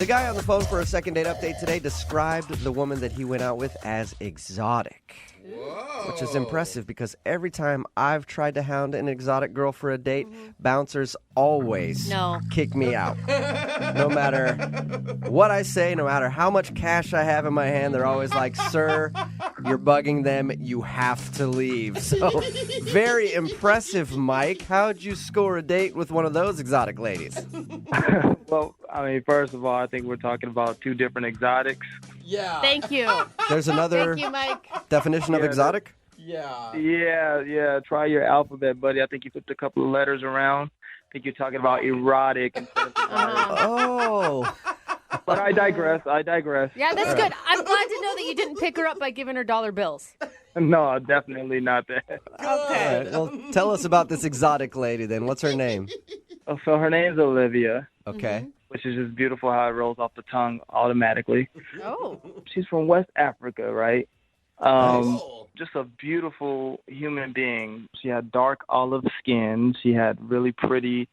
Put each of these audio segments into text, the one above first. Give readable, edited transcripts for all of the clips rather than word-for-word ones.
The guy on the phone for a second date update today described the woman that he went out with as exotic. Whoa. Which is impressive because every time I've tried to hound an exotic girl for a date, bouncers always kick me out. No matter what I say, no matter how much cash I have in my hand, they're always like, "Sir, you're bugging them. You have to leave." So, very impressive, Mike. How'd you score a date with one of those exotic ladies? Well, I mean, first of all, I think we're talking about two different exotics. Yeah. Thank you. There's another Thank you, Mike. definition of exotic? Yeah. Yeah. Try your alphabet, buddy. I think you flipped a couple of letters around. I think you're talking about erotic instead of exotic. Oh. But I digress. Yeah, that's good. I'm glad to know that you didn't pick her up by giving her dollar bills. No, definitely not that. All right, well, tell us about this exotic lady then. What's her name? So her name's Olivia. Okay. Which is just beautiful how it rolls off the tongue automatically. Oh. She's from West Africa, right? Nice. Just a beautiful human being. She had dark olive skin. She had really pretty,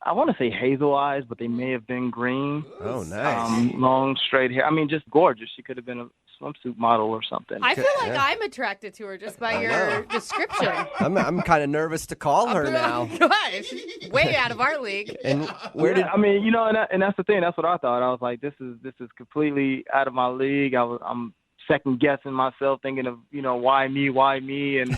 I want to say hazel eyes, but they may have been green. Oh, nice. Long, straight hair. I mean, just gorgeous. She could have been a swimsuit model or something. I feel like I'm attracted to her just by your description. I'm kind of nervous to call her now. Gosh, way out of our league. And where did I mean, you know, and that's the thing. That's what I thought. I was like, this is completely out of my league. I'm second guessing myself, thinking of, you know, why me, and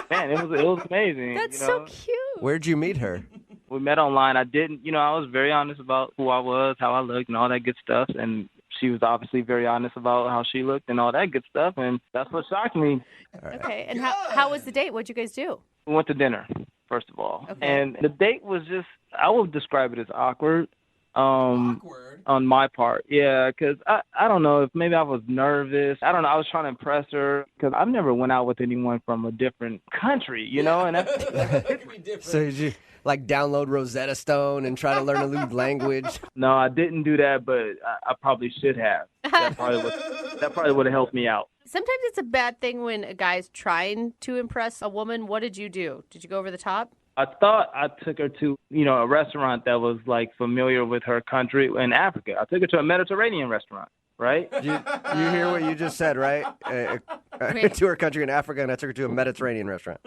man, it was amazing. That's so cute. where'd you meet her? We met online. I was very honest about who I was, how I looked, and all that good stuff. And she was obviously very honest about how she looked and all that good stuff. And that's what shocked me. Okay, and how was the date? What'd you guys do? We went to dinner, first of all. Okay. And the date was just, I would describe it as awkward. Awkward? On my part, yeah, because I don't know if maybe I was nervous. I don't know. I was trying to impress her because I've never went out with anyone from a different country, you know. And that's That could be different. So did you like download Rosetta Stone and try to learn a new language? no, I didn't do that, but I probably should have. That probably would have helped me out. Sometimes it's a bad thing when a guy's trying to impress a woman. What did you do? Did you go over the top? I thought I took her to, a restaurant that was like familiar with her country in Africa. I took her to a Mediterranean restaurant, right? You hear what you just said, right? To her country in Africa, and I took her to a Mediterranean restaurant.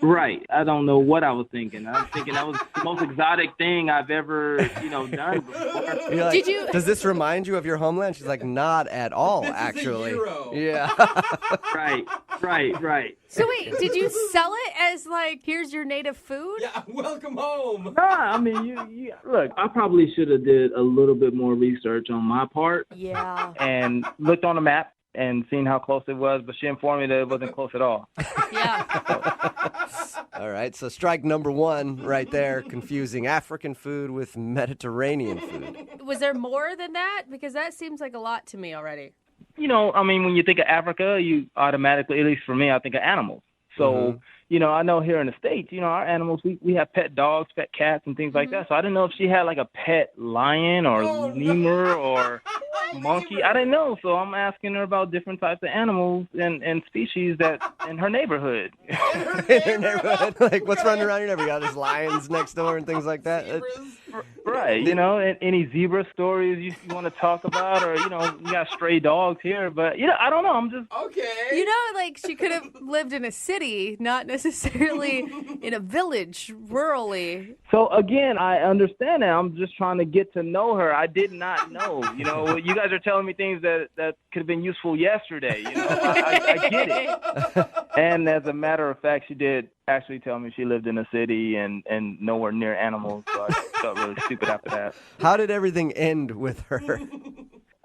Right. I don't know what I was thinking. I was thinking that was the most exotic thing I've ever, done before. You're like, Did you- Does this remind you of your homeland? She's like, not at all, This is a actually. euro. Yeah. Right. So wait, did you sell it as like, here's your native food? Yeah, welcome home. Nah, I mean, you look, I probably should have did a little bit more research on my part Yeah. and looked on the map and seen how close it was, but she informed me that it wasn't close at all. Yeah. All right, so strike number one right there, confusing African food with Mediterranean food. Was there more than that? Because that seems like a lot to me already. When you think of Africa, you automatically, at least for me, I think of animals. So, I know here in the States, our animals, we have pet dogs, pet cats, and things like that. So I didn't know if she had like a pet lion or lemur or monkey. I didn't know. So I'm asking her about different types of animals and species that in her neighborhood. In her neighborhood, like what's running around your neighborhood? You got just lions next door and things like that. Right, and any zebra stories you want to talk about, or, we got stray dogs here, but, I don't know, I'm just... Okay. Like she could have lived in a city, not necessarily in a village, rurally. So, again, I understand that. I'm just trying to get to know her. I did not know, you guys are telling me things that could have been useful yesterday, I get it. And as a matter of fact, she did actually tell me she lived in a city and nowhere near animals, so I felt really stupid after that. How did everything end with her?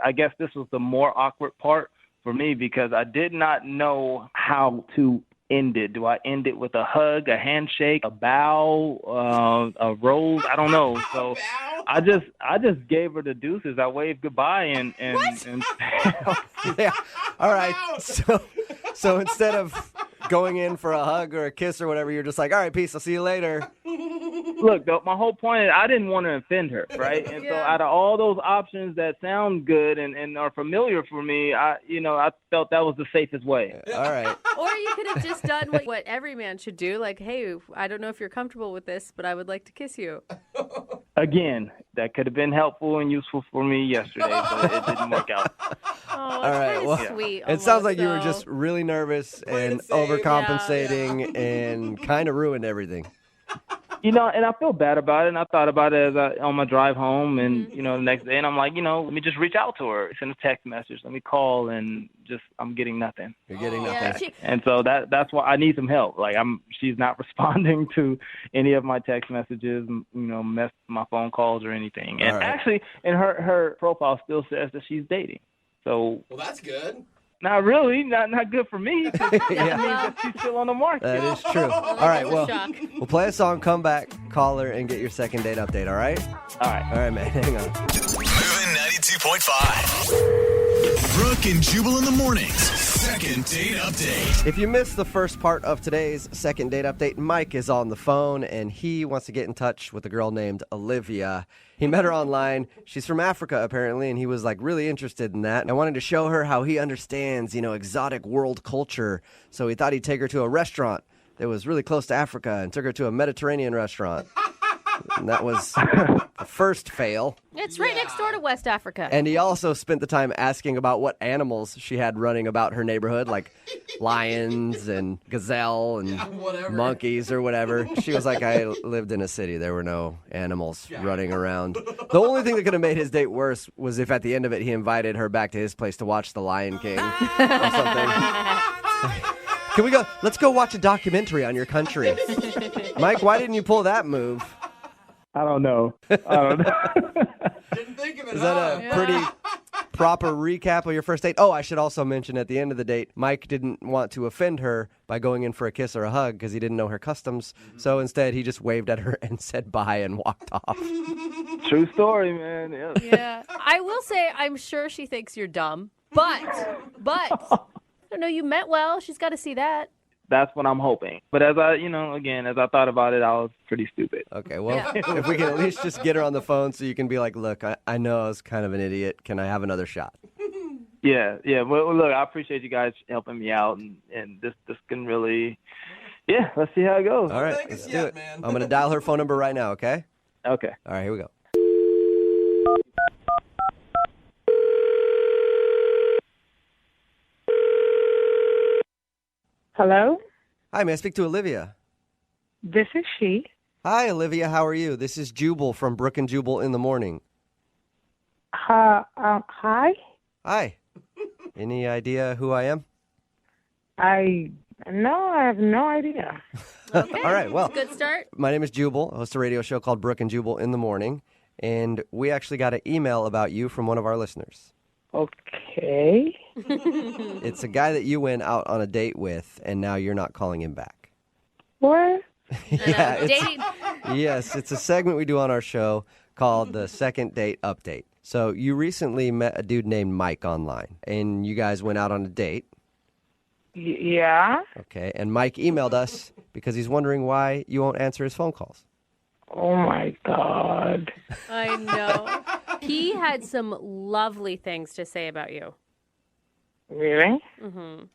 I guess this was the more awkward part for me because I did not know how to end it. Do I end it with a hug, a handshake, a bow, a rose? I don't know. So I just gave her the deuces. I waved goodbye and Yeah. All right. So instead of going in for a hug or a kiss or whatever, you're just like, all right, peace. I'll see you later. Look, my whole point is I didn't want to offend her, right? And so out of all those options that sound good and are familiar for me, I felt that was the safest way. All right. Or you could have just done what every man should do. Like, hey, I don't know if you're comfortable with this, but I would like to kiss you. Again, that could have been helpful and useful for me yesterday, but it didn't work out. Oh, All right, it's well, kind of sweet. it sounds like you were almost, just really nervous and it safe. overcompensating and kind of ruined everything. You know, and I feel bad about it, and I thought about it on my drive home, and, you know, the next day, and I'm like, you know, let me just reach out to her, send a text message, let me call, and just, I'm getting nothing. You're getting though. nothing. Yeah, And so that's why I need some help. Like, she's not responding to any of my text messages, you know, my phone calls or anything. And All right. actually, and her profile still says that she's dating. So, Well, that's good. not really, not good for me. 'Cause that Yeah. means that she's still on the market. That is true. All right, that's a well, shock. we'll play a song, come back, call her, and get your second date update, all right? All right. All right, man, hang on. Moving 92.5. Brooke and Jubal in the mornings. Second date update. If you missed the first part of today's second date update, Mike is on the phone, and he wants to get in touch with a girl named Olivia. He met her online. She's from Africa, apparently, and he was, like, really interested in that. And I wanted to show her how he understands, you know, exotic world culture. So he thought he'd take her to a restaurant that was really close to Africa and took her to a Mediterranean restaurant. And that was the first fail. It's right next door to West Africa. And he also spent the time asking about what animals she had running about her neighborhood, like lions and gazelle and whatever. monkeys or whatever. She was like, I lived in a city. There were no animals running around. The only thing that could have made his date worse was if at the end of it he invited her back to his place to watch The Lion King or something. Can we go? Let's go watch a documentary on your country. Mike, why didn't you pull that move? I don't know. Didn't think of it. Is that a pretty proper recap of your first date? Oh, I should also mention at the end of the date, Mike didn't want to offend her by going in for a kiss or a hug because he didn't know her customs. So instead, he just waved at her and said bye and walked off. True story, man. Yeah. Yeah. I will say, I'm sure she thinks you're dumb, but, I don't know, you meant well. She's got to see that. That's what I'm hoping. But as I thought about it, I was pretty stupid. Okay, well, if we can at least just get her on the phone so you can be like, look, I know I was kind of an idiot. Can I have another shot? Yeah. Well, look, I appreciate you guys helping me out, and this can really, let's see how it goes. All right, Thank let's us do yet, it. man. I'm going to dial her phone number right now, okay? Okay. All right, here we go. Hello, Hi, may I speak to Olivia? this is she. Hi, Olivia. How are you? This is Jubal from Brooke and Jubal in the morning. Hi. Hi. Any idea who I am? I have no idea. Okay. All right, well, Good start. my name is Jubal. I host a radio show called Brooke and Jubal in the morning, and we actually got an email about you from one of our listeners. Okay. It's a guy that you went out on a date with, and now you're not calling him back. What? Yeah, Dating. yes, it's a segment we do on our show called the Second Date Update. So you recently met a dude named Mike online, and you guys went out on a date. Yeah. Okay, and Mike emailed us because he's wondering why you won't answer his phone calls. Oh my God. I know. He had some lovely things to say about you. Really? Mm-hmm.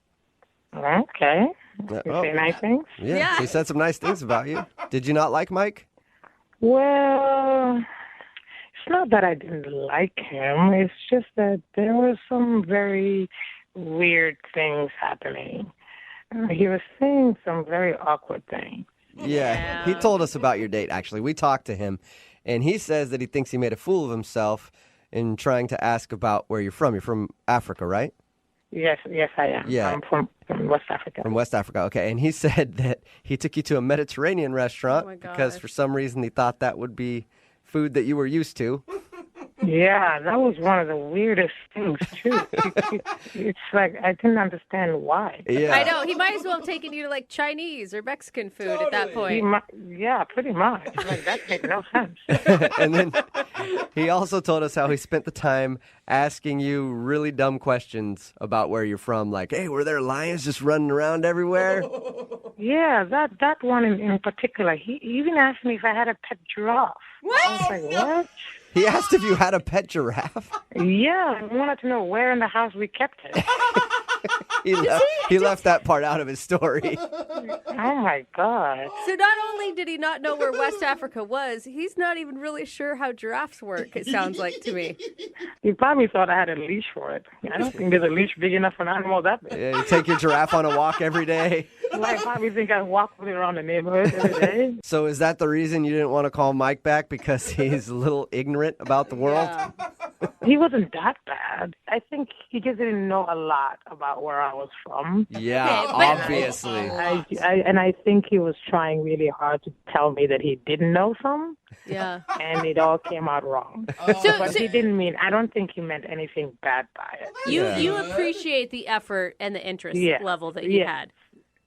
Okay. You Oh, say nice things? yeah, Yeah. he said some nice things about you. Did you not like Mike? Well, it's not that I didn't like him. It's just that there were some very weird things happening. He was saying some very awkward things. Yeah, he told us about your date, actually. We talked to him, and he says that he thinks he made a fool of himself in trying to ask about where you're from. You're from Africa, right? Yes, I am. Yeah. I'm from West Africa. From West Africa, okay. And he said that he took you to a Mediterranean restaurant Oh my because gosh. for some reason he thought that would be food that you were used to. Yeah, that was one of the weirdest things, too. It's like, I didn't understand why. Yeah. I know. He might as well have taken you to like Chinese or Mexican food at that Totally. point. Yeah, pretty much. Like, that made no sense. And then he also told us how he spent the time asking you really dumb questions about where you're from. Like, hey, were there lions just running around everywhere? Yeah, that one in particular. He even asked me if I had a pet giraffe. What? I was like, what? He asked if you had a pet giraffe. Yeah, I wanted to know where in the house we kept it. He left that part out of his story. Oh my God. So not only did he not know where West Africa was, he's not even really sure how giraffes work, it sounds like to me. He probably thought I had a leash for it. I don't think there's a leash big enough for an animal that big. Yeah, you take your giraffe on a walk every day. I probably think I walk with it around the neighborhood every day. So is that the reason you didn't want to call Mike back, because he's a little ignorant about the world? Yeah. He wasn't that bad. I think he just didn't know a lot about where I was from. Yeah, Okay, but- obviously. I think he was trying really hard to tell me that he didn't know some, Yeah. and it all came out wrong. But he didn't mean, I don't think he meant anything bad by it. You appreciate the effort and the interest level that he had.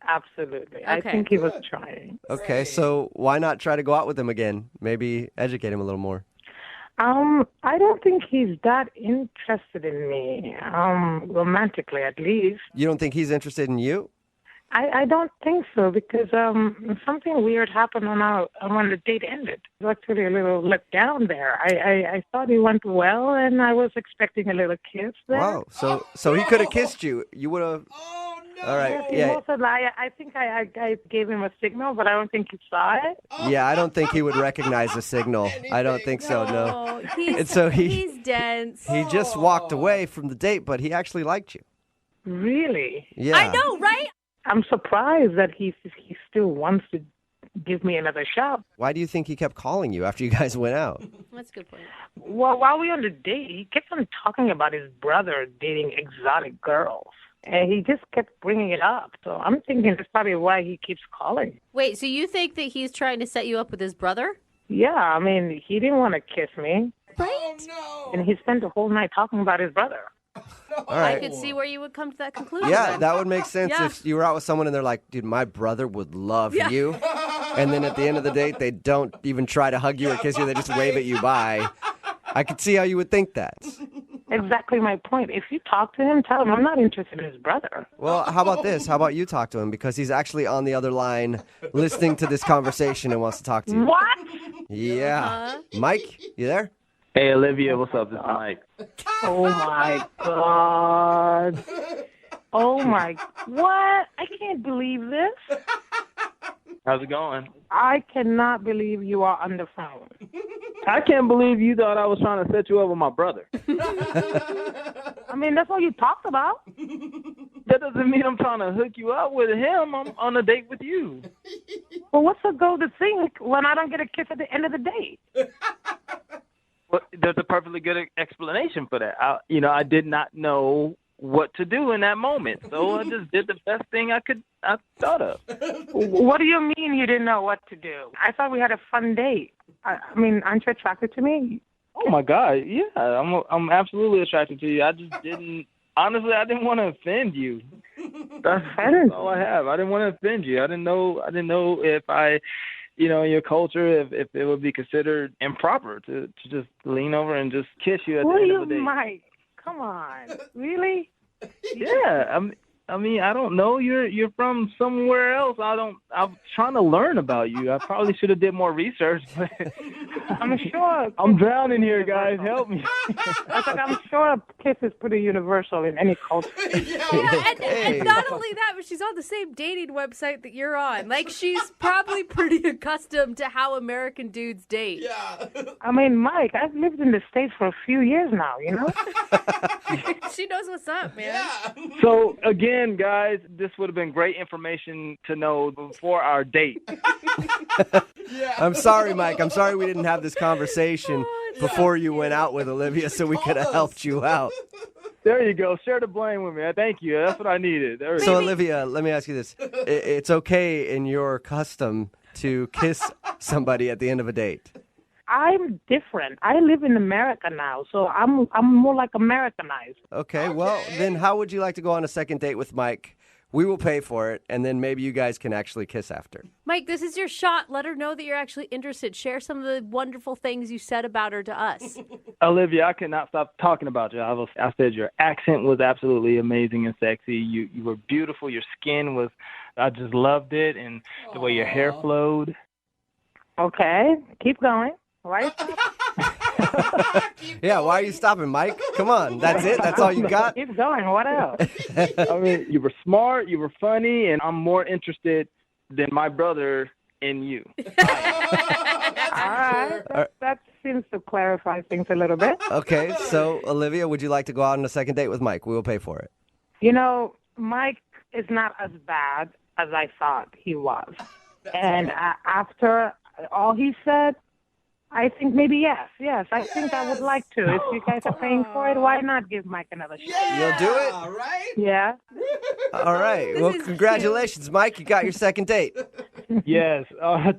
Absolutely. I Okay. think he was trying. Okay, so why not try to go out with him again? Maybe educate him a little more. I don't think he's that interested in me, romantically at least. You don't think he's interested in you? I don't think so, because something weird happened when the date ended. I was actually a little let down there. I thought it went well, and I was expecting a little kiss there. Wow, so he could have kissed you. You would have... Oh, no. All right, He yeah. also lied. I think I gave him a signal, but I don't think he saw it. Yeah, I don't think he would recognize the signal. I don't think so, no. Oh, he's, And so he's dense. He just walked away from the date, but he actually liked you. Really? Yeah. I know, right? I'm surprised that he still wants to give me another shot. Why do you think he kept calling you after you guys went out? That's a good point. Well, while we were on the date, he kept on talking about his brother dating exotic girls. And he just kept bringing it up. So I'm thinking that's probably why he keeps calling. Wait, so you think that he's trying to set you up with his brother? Yeah, I mean, he didn't want to kiss me. Oh, no. And he spent the whole night talking about his brother. All I right. could see where you would come to that conclusion. Yeah, then. that would make sense Yeah. if you were out with someone and they're like, dude, my brother would love Yeah. you. And then at the end of the date, they don't even try to hug you or kiss you. They just wave at you bye. I could see how you would think that. Exactly my point. If you talk to him, tell him I'm not interested in his brother. Well, how about this? How about you talk to him? Because he's actually on the other line listening to this conversation and wants to talk to you. What? Yeah. Mike, you there? Hey, Olivia, what's up? This is Mike. Oh, my God. Oh, my. What? I can't believe this. How's it going? I cannot believe you are on the phone. I can't believe you thought I was trying to set you up with my brother. I mean, that's all you talked about. That doesn't mean I'm trying to hook you up with him. I'm on a date with you. Well, what's the goal to think when I don't get a kiss at the end of the date? Well, there's a perfectly good explanation for that. I did not know what to do in that moment, so I just did the best thing I thought of. What do you mean you didn't know what to do? I thought we had a fun date. I mean, aren't you attracted to me? Oh my God, yeah, I'm absolutely attracted to you. I just didn't. Honestly, I didn't want to offend you. That's all I have. I didn't want to offend you. I didn't know if I, in your culture, if it would be considered improper to just lean over and just kiss you at the end of the day. Mike? Come on, really? Yeah, I mean, I don't know. You're from somewhere else. I'm trying to learn about you. I probably should have did more research. But I'm sure. I'm drowning here, guys. Help me. I'm sure a kiss is pretty universal in any culture. Yeah, and not only that, but she's on the same dating website that you're on. Like, she's probably pretty accustomed to how American dudes date. Yeah. I mean, Mike, I've lived in the States for a few years now, you know? She knows what's up, man. So again, guys, this would have been great information to know before our date. I'm sorry, Mike. I'm sorry we didn't have this conversation before you went out with Olivia so we could have helped you out. There you go. Share the blame with me. Thank you. That's what I needed. There we So, go. Olivia, let me ask you this. It's okay in your custom to kiss somebody at the end of a date. I'm different. I live in America now, so I'm more like Americanized. Okay, well, then how would you like to go on a second date with Mike? We will pay for it, and then maybe you guys can actually kiss after. Mike, this is your shot. Let her know that you're actually interested. Share some of the wonderful things you said about her to us. Olivia, I cannot stop talking about you. I said your accent was absolutely amazing and sexy. You were beautiful. Your skin was, I just loved it, and the way your hair flowed. Okay, keep going. Right? Yeah, why are you stopping, Mike? Come on, that's it? That's all you got? Keep going. What else? I mean, you were smart, you were funny, and I'm more interested than my brother in you. All right. That seems to clarify things a little bit. Okay, so Olivia, would you like to go out on a second date with Mike? We will pay for it. You know, Mike is not as bad as I thought he was. And after all he said, I think maybe yes. I think I would like to. If you guys are paying for it, why not give Mike another shot? You'll do it? All right. Yeah. All right. This Well, is congratulations, Mike. You got your second date. Yes.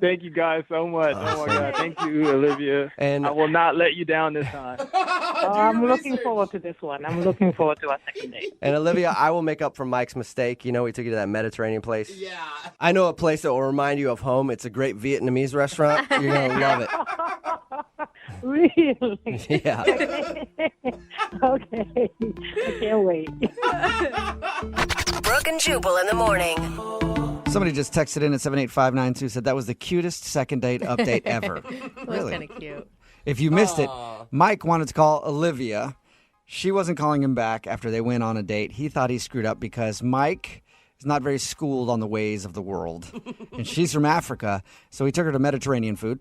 Thank you guys so much. Oh, my God. Thank you, Olivia. And I will not let you down this time. I'm looking forward to this one. I'm looking forward to our second date. And Olivia, I will make up for Mike's mistake. You know, we took you to that Mediterranean place. Yeah. I know a place that will remind you of home. It's a great Vietnamese restaurant. You're going to love it. Really? Yeah. Okay. I can't wait. Brooke and Jubal in the morning. Somebody just texted in at 78592, said that was the cutest second date update ever. It was Really? kind of cute. If you missed it, Mike wanted to call Olivia. She wasn't calling him back after they went on a date. He thought he screwed up because Mike is not very schooled on the ways of the world. And she's from Africa, so he took her to Mediterranean food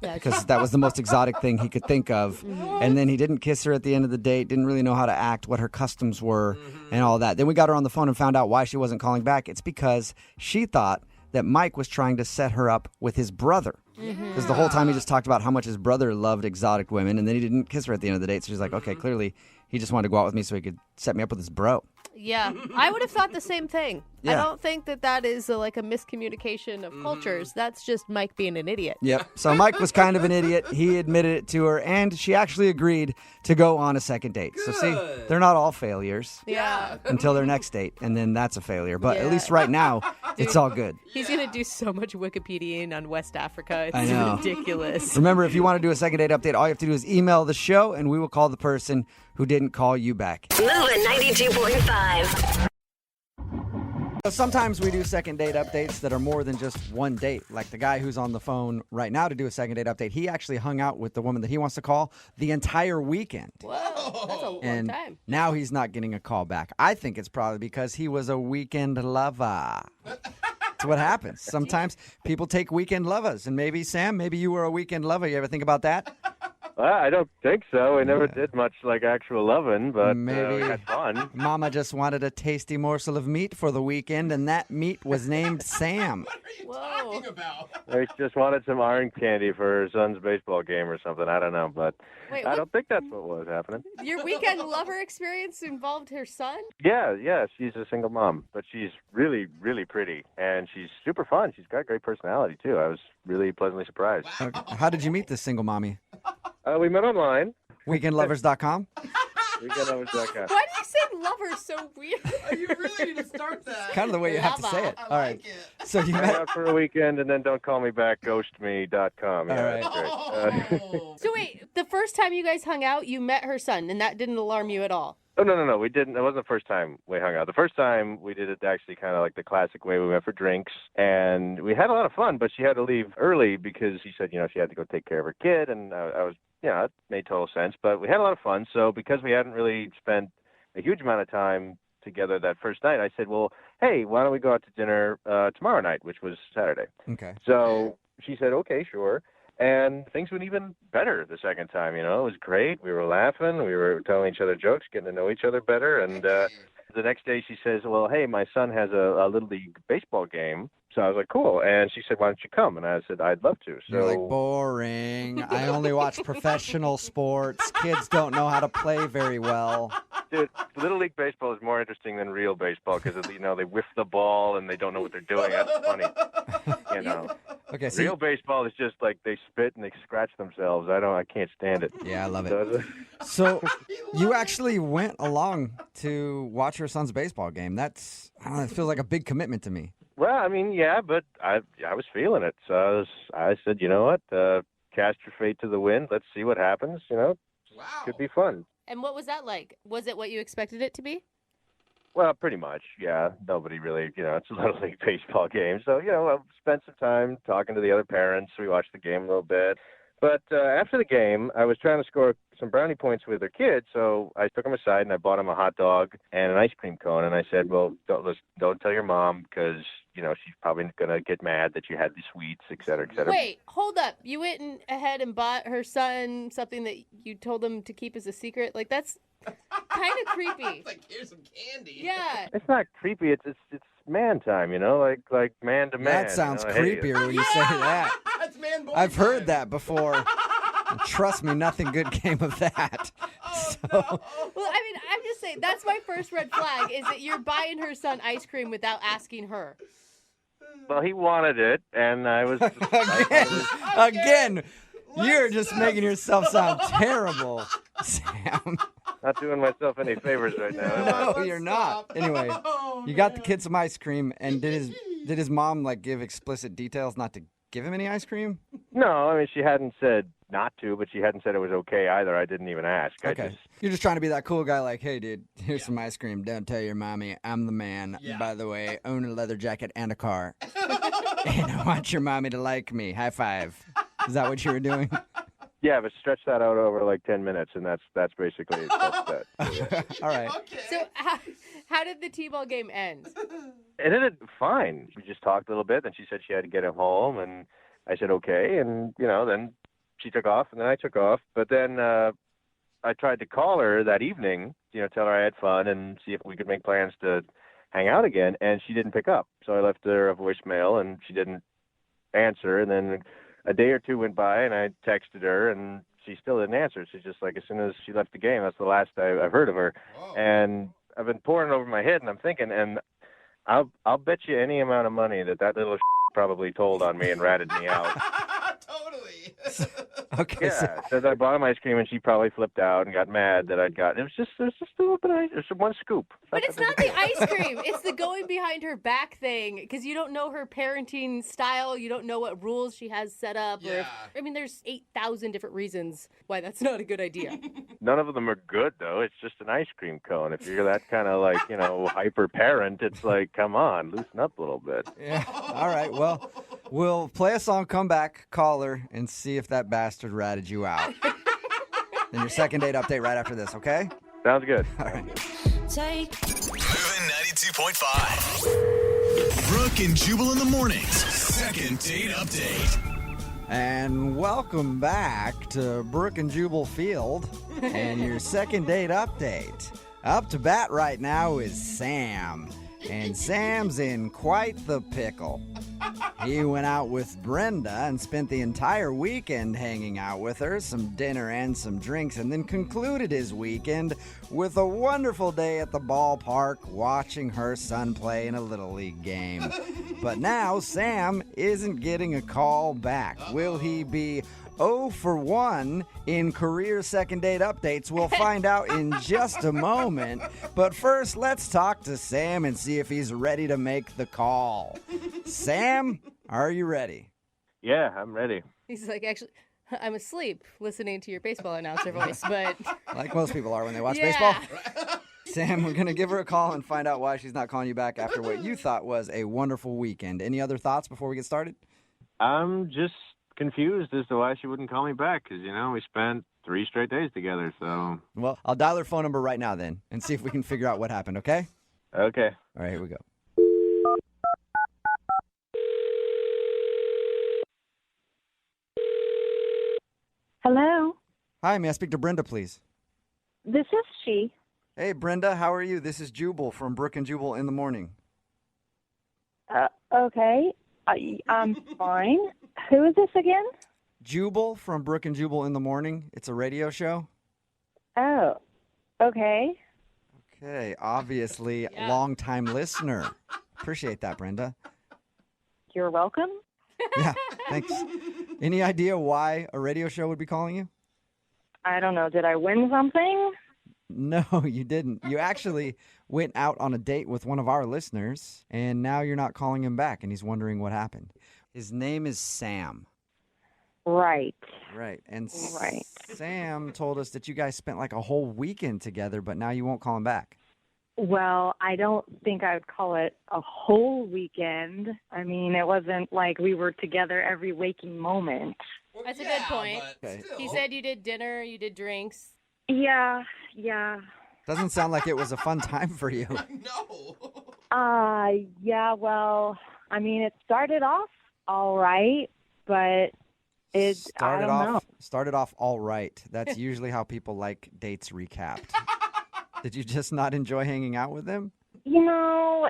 because that was the most exotic thing he could think of. And then he didn't kiss her at the end of the date, didn't really know how to act, what her customs were, and all that. Then we got her on the phone and found out why she wasn't calling back. It's because she thought that Mike was trying to set her up with his brother. Because the whole time he just talked about how much his brother loved exotic women, and then he didn't kiss her at the end of the date. So she's like, okay, clearly he just wanted to go out with me so he could set me up with his bro. Yeah, I would have thought the same thing. I Yeah. don't think that is like a miscommunication of cultures. That's just Mike being an idiot. Yep. So Mike was kind of an idiot. He admitted it to her, and she actually agreed to go on a second date. So see, they're not all failures Yeah. until their next date, and then that's a failure. But Yeah. at least right now, it's all good. He's going to do so much Wikipediaing on West Africa. It's I know. ridiculous. Remember, if you want to do a second date update, all you have to do is email the show, and we will call the person who didn't call you back. Moving 92.5. So sometimes we do second date updates that are more than just one date. Like the guy who's on the phone right now to do a second date update, he actually hung out with the woman that he wants to call the entire weekend. Whoa, that's a long And time. now he's not getting a call back. I think it's probably because he was a weekend lover. That's what happens. Sometimes people take weekend lovers. And maybe, Sam, maybe you were a weekend lover. You ever think about that? Well, I don't think so. We never did much like actual loving, but Maybe. we had fun. Mama just wanted a tasty morsel of meat for the weekend, and that meat was named Sam. Talking about. We just wanted some iron candy for her son's baseball game or something. I don't know, but Wait, I what? don't think that's what was happening. Your weekend lover experience involved her son? Yeah, she's a single mom, but she's really, really pretty, and she's super fun. She's got great personality, too. I was really pleasantly surprised. How did you meet this single mommy? We met online. Weekendlovers.com? Weekendlovers.com. Why do you say lover so weird? You really need to start that. Kind of the way you have to say it. I All right. like it. So you Hang met. out for a weekend and then don't call me back, ghostme.com. Yeah, All right. that's great. Oh. So wait, the first time you guys hung out, you met her son, and that didn't alarm you at all? Oh, no. We didn't. It wasn't the first time we hung out. The first time we did it actually kind of like the classic way. We went for drinks, and we had a lot of fun, but she had to leave early because she said, she had to go take care of her kid, and I was, it made total sense. But we had a lot of fun, so because we hadn't really spent a huge amount of time together that first night, I said, well, hey, why don't we go out to dinner tomorrow night, which was Saturday. Okay. So she said, okay, sure. And things went even better the second time, It was great. We were laughing. We were telling each other jokes, getting to know each other better. And the next day she says, well, hey, my son has a Little League baseball game. So I was like, cool. And she said, why don't you come? And I said, I'd love to. So You're like, boring. I only watch professional sports. Kids don't know how to play very well. Dude, Little League baseball is more interesting than real baseball because, they whiff the ball and they don't know what they're doing. That's funny. Okay, so Real baseball is just like they spit and they scratch themselves. I can't stand it. yeah, I love it. So you actually went along to watch your son's baseball game. That's, I don't know, it feels like a big commitment to me. Well, I mean, yeah, but I was feeling it. So I said, you know what? Cast your fate to the wind. Let's see what happens. Wow. Could be fun. And what was that like? Was it what you expected it to be? Well, pretty much, yeah. Nobody really, it's a Little League baseball game. So, I spent some time talking to the other parents. We watched the game a little bit. But after the game, I was trying to score some brownie points with her kid, so I took him aside and I bought him a hot dog and an ice cream cone. And I said, well, don't tell your mom because, she's probably going to get mad that you had the sweets, et cetera, et cetera. Wait, hold up. You went ahead and bought her son something that you told him to keep as a secret? Like, that's kind of creepy. It's like, here's some candy. Yeah. It's not creepy. It's man time, like man to man. That sounds creepier when you say that. It's man boy I've heard time. that before. And trust me, nothing good came of that. Well, I mean, I'm just saying, that's my first red flag, is that you're buying her son ice cream without asking her. Well, he wanted it, and I was Again, you're just making yourself sound terrible, Sam. not doing myself any favors right now. No, you're not. Anyway, you got the kid some ice cream, and did his mom give explicit details not to give him any ice cream? No, I mean, she hadn't said not to, but she hadn't said it was okay either. I didn't even ask. Okay. You're just trying to be that cool guy like, hey, dude, here's some ice cream. Don't tell your mommy I'm the man. Yeah. By the way, own a leather jacket and a car. And I want your mommy to like me. High five. Is that what you were doing? Yeah, but stretch that out over like 10 minutes, and that's basically that. Yeah. All right. Okay. So how did the T-ball game end? It ended fine. We just talked a little bit, and she said she had to get him home, and I said okay, and then she took off, and then I took off. But then I tried to call her that evening, tell her I had fun and see if we could make plans to hang out again, and she didn't pick up. So I left her a voicemail, and she didn't answer, and then a day or two went by, and I texted her, and she still didn't answer. She's just like, as soon as she left the game, that's the last I've heard of her. Whoa. And I've been pouring it over my head, and I'm thinking, and I'll bet you any amount of money that little probably told on me and ratted me out. Totally. Okay. Yeah, so I bought him ice cream, and she probably flipped out and got mad that I'd gotten. It was just a little bit. It was one scoop. But it's not the ice cream. It's the going behind her back thing, because you don't know her parenting style. You don't know what rules she has set up. Yeah. There's 8,000 different reasons why that's not a good idea. None of them are good, though. It's just an ice cream cone. If you're that kind of hyper parent, it's like, come on, loosen up a little bit. Yeah. All right. Well, we'll play a song, come back, call her, and see if that bastard ratted you out. Then your second date update right after this, okay? Sounds good. All right. Moving 92.5. Brooke and Jubal in the mornings. Second date update. And welcome back to Brooke and Jubal Field and your second date update. Up to bat right now is Sam. And Sam's in quite the pickle. He went out with Brenda and spent the entire weekend hanging out with her, some dinner and some drinks, and then concluded his weekend with a wonderful day at the ballpark watching her son play in a Little League game. But now Sam isn't getting a call back. Will he be 0 for 1 in career second date updates? We'll find out in just a moment. But first, let's talk to Sam and see if he's ready to make the call. Sam, are you ready? Yeah, I'm ready. He's like, actually, I'm asleep listening to your baseball announcer voice, but... Like most people are when they watch Yeah. baseball. Sam, we're going to give her a call and find out why she's not calling you back after what you thought was a wonderful weekend. Any other thoughts before we get started? I'm just confused as to why she wouldn't call me back because, we spent 3 straight days together, so. Well, I'll dial her phone number right now then and see if we can figure out what happened, okay? Okay. All right, here we go. Hello, Hi, may I speak to Brenda, please? this is she. Hey, Brenda, how are you? This is Jubal from Brooke and Jubal in the morning. Okay, I'm fine. Who is this again? Jubal from Brooke and Jubal in the morning. It's a radio show. Oh, okay. Okay, obviously, Yeah. long-time listener. Appreciate that, Brenda. You're welcome. Yeah, thanks. Any idea why a radio show would be calling you? I don't know. Did I win something? No, you didn't. You actually went out on a date with one of our listeners, and now you're not calling him back, and he's wondering what happened. His name is Sam. Right. Right. And Right. Sam told us that you guys spent like a whole weekend together, but now you won't call him back. Well, I don't think I would call it a whole weekend. I mean, it wasn't like we were together every waking moment. That's a good point. Okay. He said you did dinner, you did drinks. Yeah. Doesn't sound like it was a fun time for you. No. Yeah, well, I mean, it started off all right, but I don't know. Started off all right. That's usually how people like dates recapped. Did you just not enjoy hanging out with him? You know,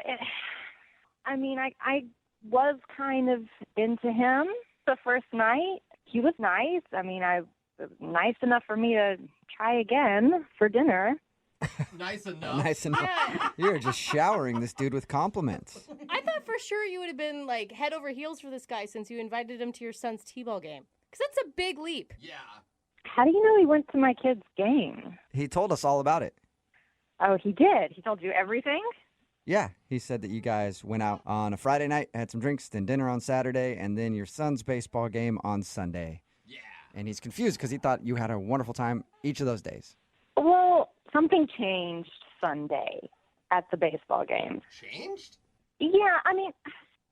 I mean, I was kind of into him the first night. He was nice. I mean, nice enough for me to try again for dinner. Nice enough. Nice enough. Yeah. You're just showering this dude with compliments. I thought for sure you would have been like head over heels for this guy since you invited him to your son's t-ball game. Because that's a big leap. Yeah. How do you know he went to my kid's game? He told us all about it. Oh, he did? He told you everything? Yeah, he said that you guys went out on a Friday night, had some drinks, then dinner on Saturday, and then your son's baseball game on Sunday. Yeah. And he's confused because he thought you had a wonderful time each of those days. Well, something changed Sunday at the baseball game. Changed? Yeah, I mean,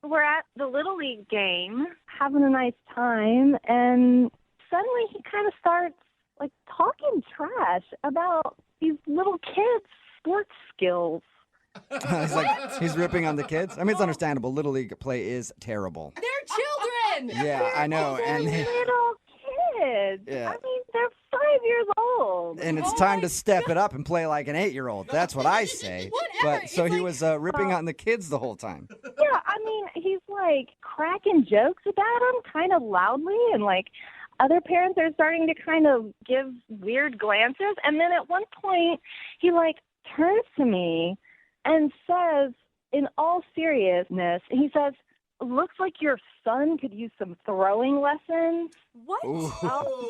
we're at the Little League game, having a nice time, and suddenly he kind of starts, like, talking trash about these little kids' sports skills. He's ripping on the kids. I mean, it's understandable. Little League play is terrible. They're children! Yeah, I know. They're little kids. Yeah. I mean, they're 5 years old. And it's time to step it up and play like an 8-year-old. That's what I say. Whatever. But so It's he like- was ripping on the kids the whole time. Yeah, I mean, he's, like, cracking jokes about them kind of loudly, and, like, other parents are starting to kind of give weird glances. And then at one point, he, like, turns to me and says, in all seriousness, he says, looks like your son could use some throwing lessons. What?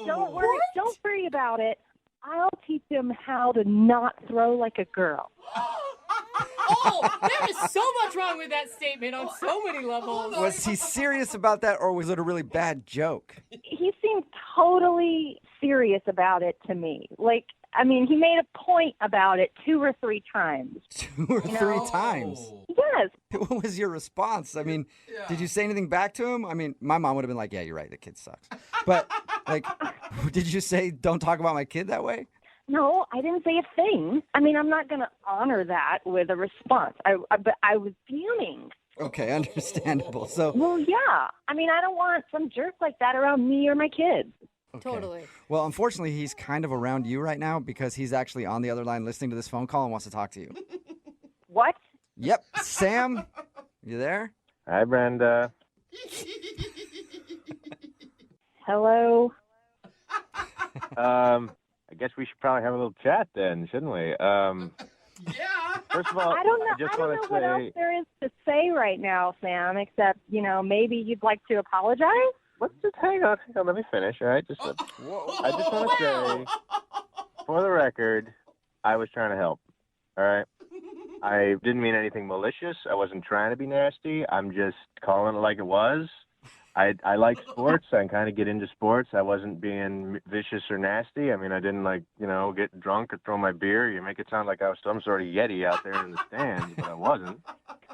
Don't worry about it. I'll teach him how to not throw like a girl. Oh, there is so much wrong with that statement on so many levels. Was he serious about that, or was it a really bad joke? He seemed totally serious about it to me. Like, I mean, he made a point about it 2 or 3 times. 2 or 3 times? Yes. What was your response? I mean, did you say anything back to him? I mean, my mom would have been like, yeah, you're right, the kid sucks. But, like, did you say, don't talk about my kid that way? No, I didn't say a thing. I mean, I'm not going to honor that with a response. But I was fuming. Okay, understandable. So, Well, yeah. I mean, I don't want some jerk like that around me or my kids. okay. Totally. Well, unfortunately, he's kind of around you right now because he's actually on the other line listening to this phone call and wants to talk to you. What? Yep. Sam, you there? Hi, Brenda. Hello? I guess we should probably have a little chat then, shouldn't we? Yeah. First of all, I don't know, just I don't want know to what say, else there is to say right now, Sam, except, maybe you'd like to apologize? let's just hang on. Let me finish, all right? I just want to say, for the record, I was trying to help, all right? I didn't mean anything malicious. I wasn't trying to be nasty. I'm just calling it like it was. I like sports. I can kind of get into sports. I wasn't being vicious or nasty. I mean, I didn't, get drunk or throw my beer. You make it sound like I was some sort of Yeti out there in the stands, but I wasn't.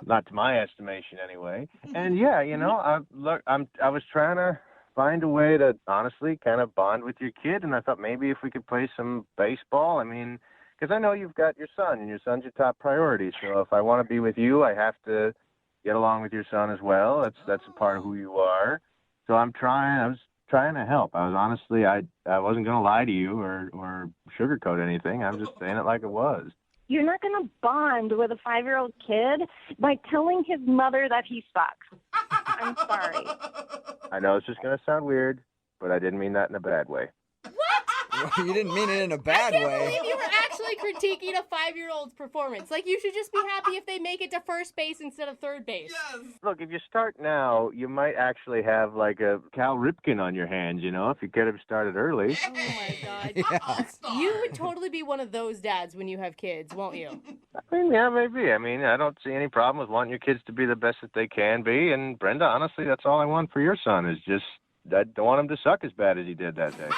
Not to my estimation, anyway. And, yeah, I was trying to find a way to honestly kind of bond with your kid, and I thought maybe if we could play some baseball. I mean, because I know you've got your son, and your son's your top priority. So if I want to be with you, I have to get along with your son as well. That's a part of who you are. So I was trying to help. I was honestly, I wasn't going to lie to you or sugarcoat anything. I'm just saying it like it was. You're not going to bond with a 5-year-old kid by telling his mother that he sucks. I'm sorry. I know it's just going to sound weird, but I didn't mean that in a bad way. You didn't mean it in a bad I can't way. believe you were actually critiquing a 5-year-old's performance. Like, you should just be happy if they make it to first base instead of third base. Yes. Look, if you start now, you might actually have like a Cal Ripken on your hands, if you could have started early. Oh, my God. Yeah. You would totally be one of those dads when you have kids, won't you? I mean, yeah, maybe. I mean, I don't see any problem with wanting your kids to be the best that they can be. And Brenda, honestly, that's all I want for your son is just, I don't want him to suck as bad as he did that day.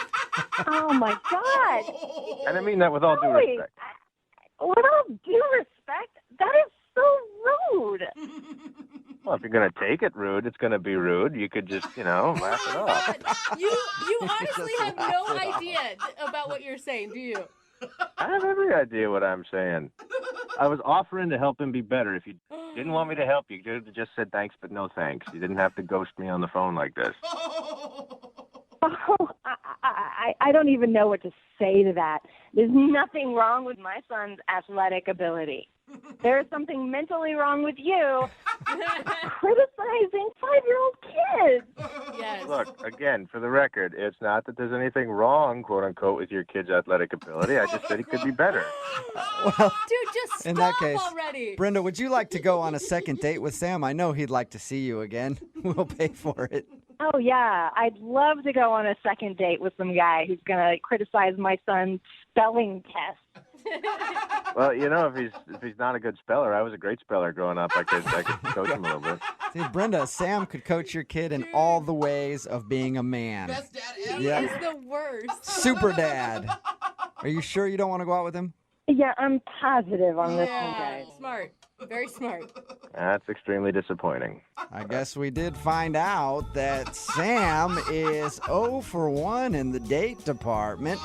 Oh, my God. And I mean that with all due Joey, respect. with all due respect, that is so rude. Well, if you're going to take it rude, it's going to be rude. You could just, laugh it off. You honestly have no idea about what you're saying, do you? I have every idea what I'm saying. I was offering to help him be better. If you didn't want me to help you, could have just said thanks, but no thanks. You didn't have to ghost me on the phone like this. Oh, I don't even know what to say to that. There's nothing wrong with my son's athletic ability. There's something mentally wrong with you criticizing 5-year-old kids. Yes. Look, again, for the record, it's not that there's anything wrong, quote unquote, with your kid's athletic ability. I just said he could be better. Well, Dude, just stop in that case, already. Brenda, would you like to go on a second date with Sam? I know he'd like to see you again. We'll pay for it. Oh, yeah. I'd love to go on a second date with some guy who's going to criticize my son's spelling test. Well, if he's not a good speller, I was a great speller growing up. I could coach him a little bit. See, Brenda, Sam could coach your kid in all the ways of being a man. Best dad ever. He is the worst. Super dad. Are you sure you don't want to go out with him? Yeah, I'm positive on this one, Yeah, guys. smart. Very smart. That's extremely disappointing. I guess we did find out that Sam is 0 for 1 in the date department.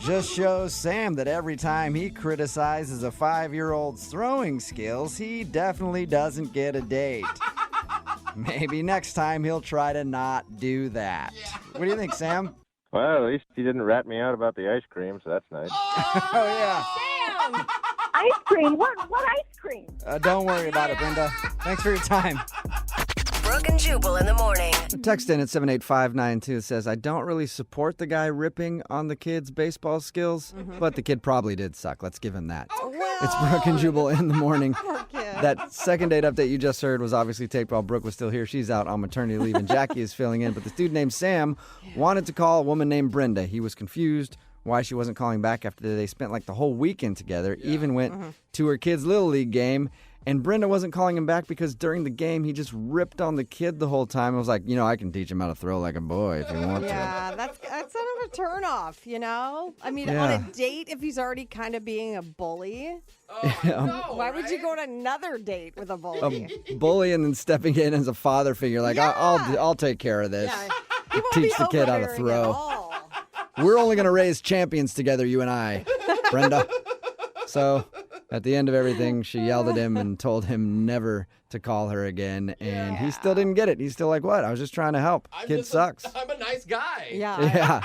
Just shows Sam that every time he criticizes a 5-year-old's throwing skills, he definitely doesn't get a date. Maybe next time he'll try to not do that. What do you think, Sam? Well, at least he didn't rat me out about the ice cream, so that's nice. Oh, yeah. Sam! Ice cream? What ice cream? Don't worry about it, Brenda. Thanks for your time. Brooke and Jubal in the morning. Text in at 78592 says, I don't really support the guy ripping on the kid's baseball skills, but the kid probably did suck. Let's give him that. It's Brooke and Jubal in the morning. That second date update you just heard was obviously taped while Brooke was still here. She's out on maternity leave and Jackie is filling in. But this dude named Sam wanted to call a woman named Brenda. He was confused why she wasn't calling back after they spent like the whole weekend together, even went to her kid's Little League game. And Brenda wasn't calling him back because during the game, he just ripped on the kid the whole time. I was like, I can teach him how to throw like a boy if he wants to. Yeah, that's sort of a turnoff, I mean, on Yeah. a date, if he's already kind of being a bully, why would you go on another date with a bully? A bully and then stepping in as a father figure, like, I'll take care of this. He won't Teach be the kid how to overbearing throw. at all. We're only going to raise champions together, you and I, Brenda. So at the end of everything, she yelled at him and told him never to call her again. And he still didn't get it. He's still like, what? I was just trying to help. Kid sucks. I'm a nice guy. Yeah. Yeah,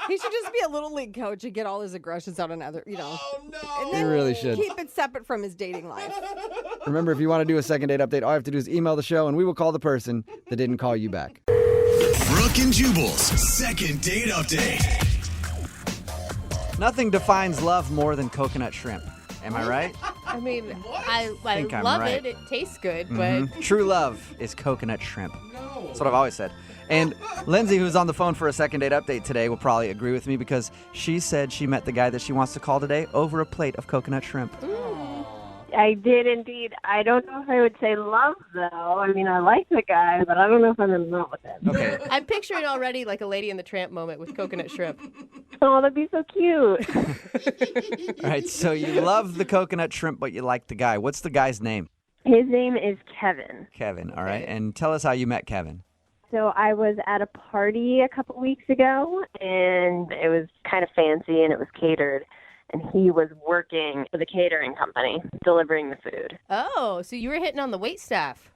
He should just be a little league coach and get all his aggressions out on other, Oh, no. and he then really should. keep it separate from his dating life. Remember, if you want to do a second date update, all you have to do is email the show and we will call the person that didn't call you back. Brooke and Jubal's second date update. Nothing defines love more than coconut shrimp. Am I right? I mean, I think I'm love right. it. It tastes good, but True love is coconut shrimp. That's what I've always said. And Lindsay, who's on the phone for a second date update today, will probably agree with me because she said she met the guy that she wants to call today over a plate of coconut shrimp. I did indeed. I don't know if I would say love, though. I mean, I like the guy, but I don't know if I'm in love with him. Okay. I'm picturing already like a Lady and the Tramp moment with coconut shrimp. Oh, that'd be so cute. All right, so you love the coconut shrimp, but you like the guy. What's the guy's name? His name is Kevin. Kevin, all right. And tell us how you met Kevin. So I was at a party a couple weeks ago, and it was kind of fancy, and it was catered. And he was working for the catering company, delivering the food. Oh, so you were hitting on the wait staff.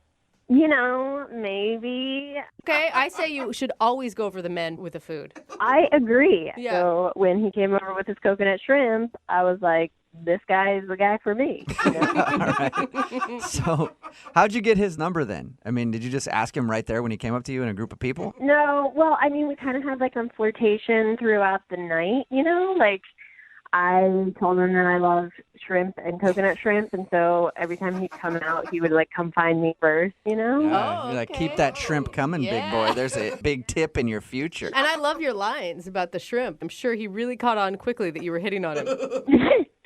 Maybe. Okay, I say you should always go for the men with the food. I agree. Yeah. So when he came over with his coconut shrimp, I was like, this guy is the guy for me. All right. So how'd you get his number then? I mean, did you just ask him right there when he came up to you in a group of people? No, well, I mean, we kind of had like a flirtation throughout the night, like I told him that I love shrimp and coconut shrimp, and so every time he'd come out, he would like come find me first, Oh, You're like, keep that shrimp coming, big Yeah. boy. There's a big tip in your future. And I love your lines about the shrimp. I'm sure he really caught on quickly that you were hitting on him.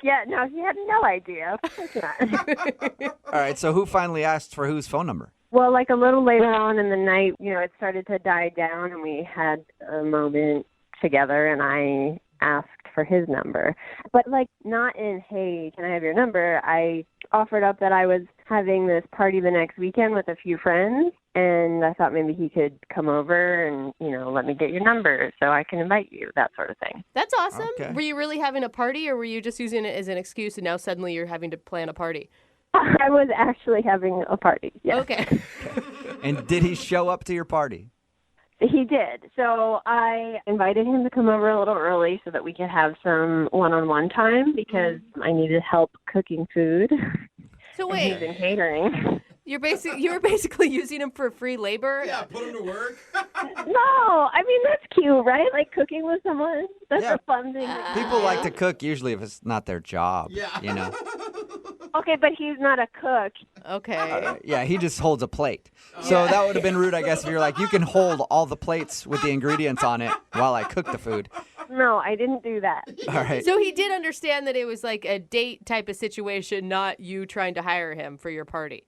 Yeah, no, he had no idea. Of course not. All right, so who finally asked for whose phone number? Well, like a little later on in the night, it started to die down, and we had a moment together, and I asked for his number. But, like, not in, hey, can I have your number? I offered up that I was having this party the next weekend with a few friends, and I thought maybe he could come over and, let me get your number so I can invite you, that sort of thing. That's awesome. Okay. Were you really having a party, or were you just using it as an excuse and now suddenly you're having to plan a party? I was actually having a party, yes. Okay. And did he show up to your party? He did. So I invited him to come over a little early so that we could have some one-on-one time because I needed help cooking food. So and he's wait, in catering. you were basically using him for free labor? Yeah, put him to work. No, I mean, that's cute, right? Like cooking with someone. That's Yeah. a fun thing. People like to cook usually if it's not their job. Yeah. Okay, but he's not a cook. Okay. Yeah, he just holds a plate. So that would have been rude, I guess, if you're like, you can hold all the plates with the ingredients on it while I cook the food. No, I didn't do that. All right. So he did understand that it was like a date type of situation, not you trying to hire him for your party.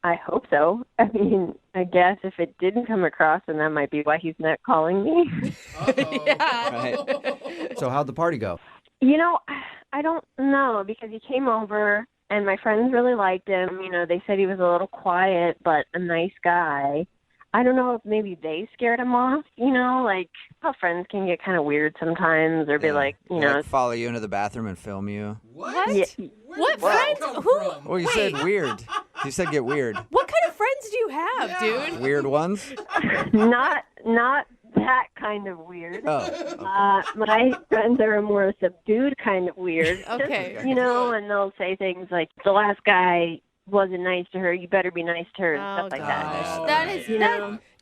I hope so. I mean, I guess if it didn't come across, then that might be why he's not calling me. Yeah. Right. So how'd the party go? I don't know because he came over and my friends really liked him. They said he was a little quiet, but a nice guy. I don't know if maybe they scared him off, like how friends can get kind of weird sometimes or be like, They, like, follow you into the bathroom and film you. What? Yeah. What friends? Who? Well, you said weird. You said get weird. What kind of friends do you have, dude? Weird ones? not that kind of weird. Oh. My friends are a more subdued kind of weird. Okay. And they'll say things like, the last guy wasn't nice to her, you better be nice to her, and stuff like that. That is,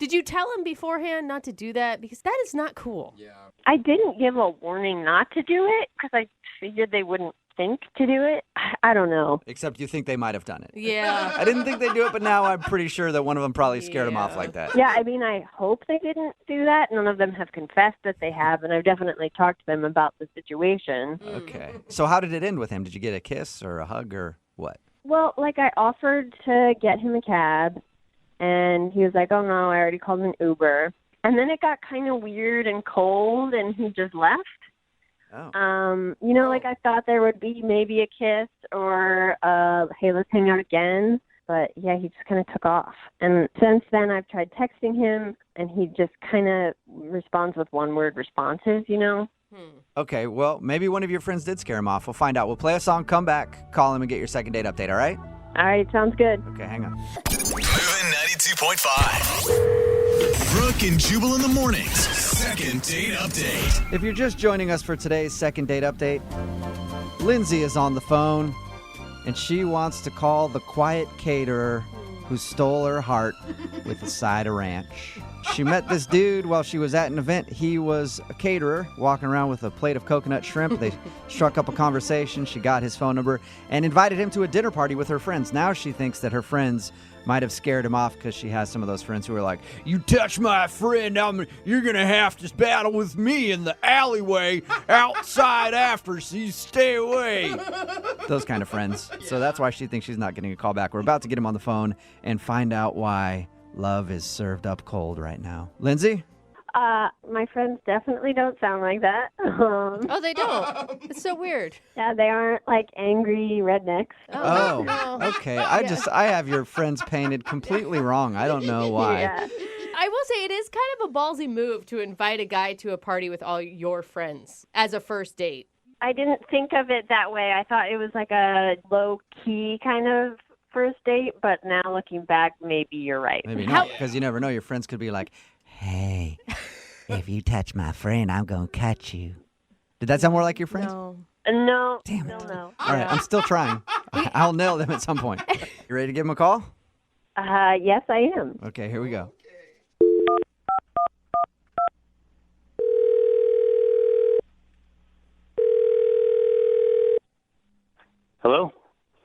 did you tell him beforehand not to do that? Because that is not cool. Yeah. I didn't give a warning not to do it because I figured they wouldn't think to do it. I don't know. Except you think they might have done it. Yeah. I didn't think they'd do it, but now I'm pretty sure that one of them probably scared him off like that. Yeah, I mean, I hope they didn't do that. None of them have confessed that they have, and I've definitely talked to them about the situation. Okay. So how did it end with him? Did you get a kiss or a hug or what? Well, I offered to get him a cab, and he was like, oh, no, I already called an Uber. And then it got kind of weird and cold, and he just left. Oh. I thought there would be maybe a kiss or, hey, let's hang out again. But, yeah, he just kind of took off. And since then, I've tried texting him, and he just kind of responds with one-word responses, Okay, well, maybe one of your friends did scare him off. We'll find out. We'll play a song, come back, call him, and get your second date update, all right? All right, sounds good. Okay, hang on. Moving 92.5. Brooke and Jubal in the mornings. Second date update. If you're just joining us for today's second date update, Lindsay is on the phone, and she wants to call the quiet caterer who stole her heart with a side of ranch. She met this dude while she was at an event. He was a caterer walking around with a plate of coconut shrimp. They struck up a conversation. She got his phone number and invited him to a dinner party with her friends. Now she thinks that her friends might have scared him off because she has some of those friends who are like, you touch my friend, you're going to have to battle with me in the alleyway outside after, so you stay away. Those kind of friends. So that's why she thinks she's not getting a call back. We're about to get him on the phone and find out why love is served up cold right now. Lindsay? My friends definitely don't sound like that. Oh, they don't? It's so weird. Yeah, they aren't like angry rednecks. Oh, okay. I have your friends painted completely wrong. I don't know why. Yeah. I will say it is kind of a ballsy move to invite a guy to a party with all your friends as a first date. I didn't think of it that way. I thought it was like a low-key kind of first date, but now looking back, maybe you're right. Maybe not, because you never know. Your friends could be like, hey, if you touch my friend, I'm going to cut you. Did that sound more like your friends? No. Damn it. No. All right, I'm still trying. I'll nail them at some point. You ready to give them a call? Yes, I am. Okay, here we go. Hello?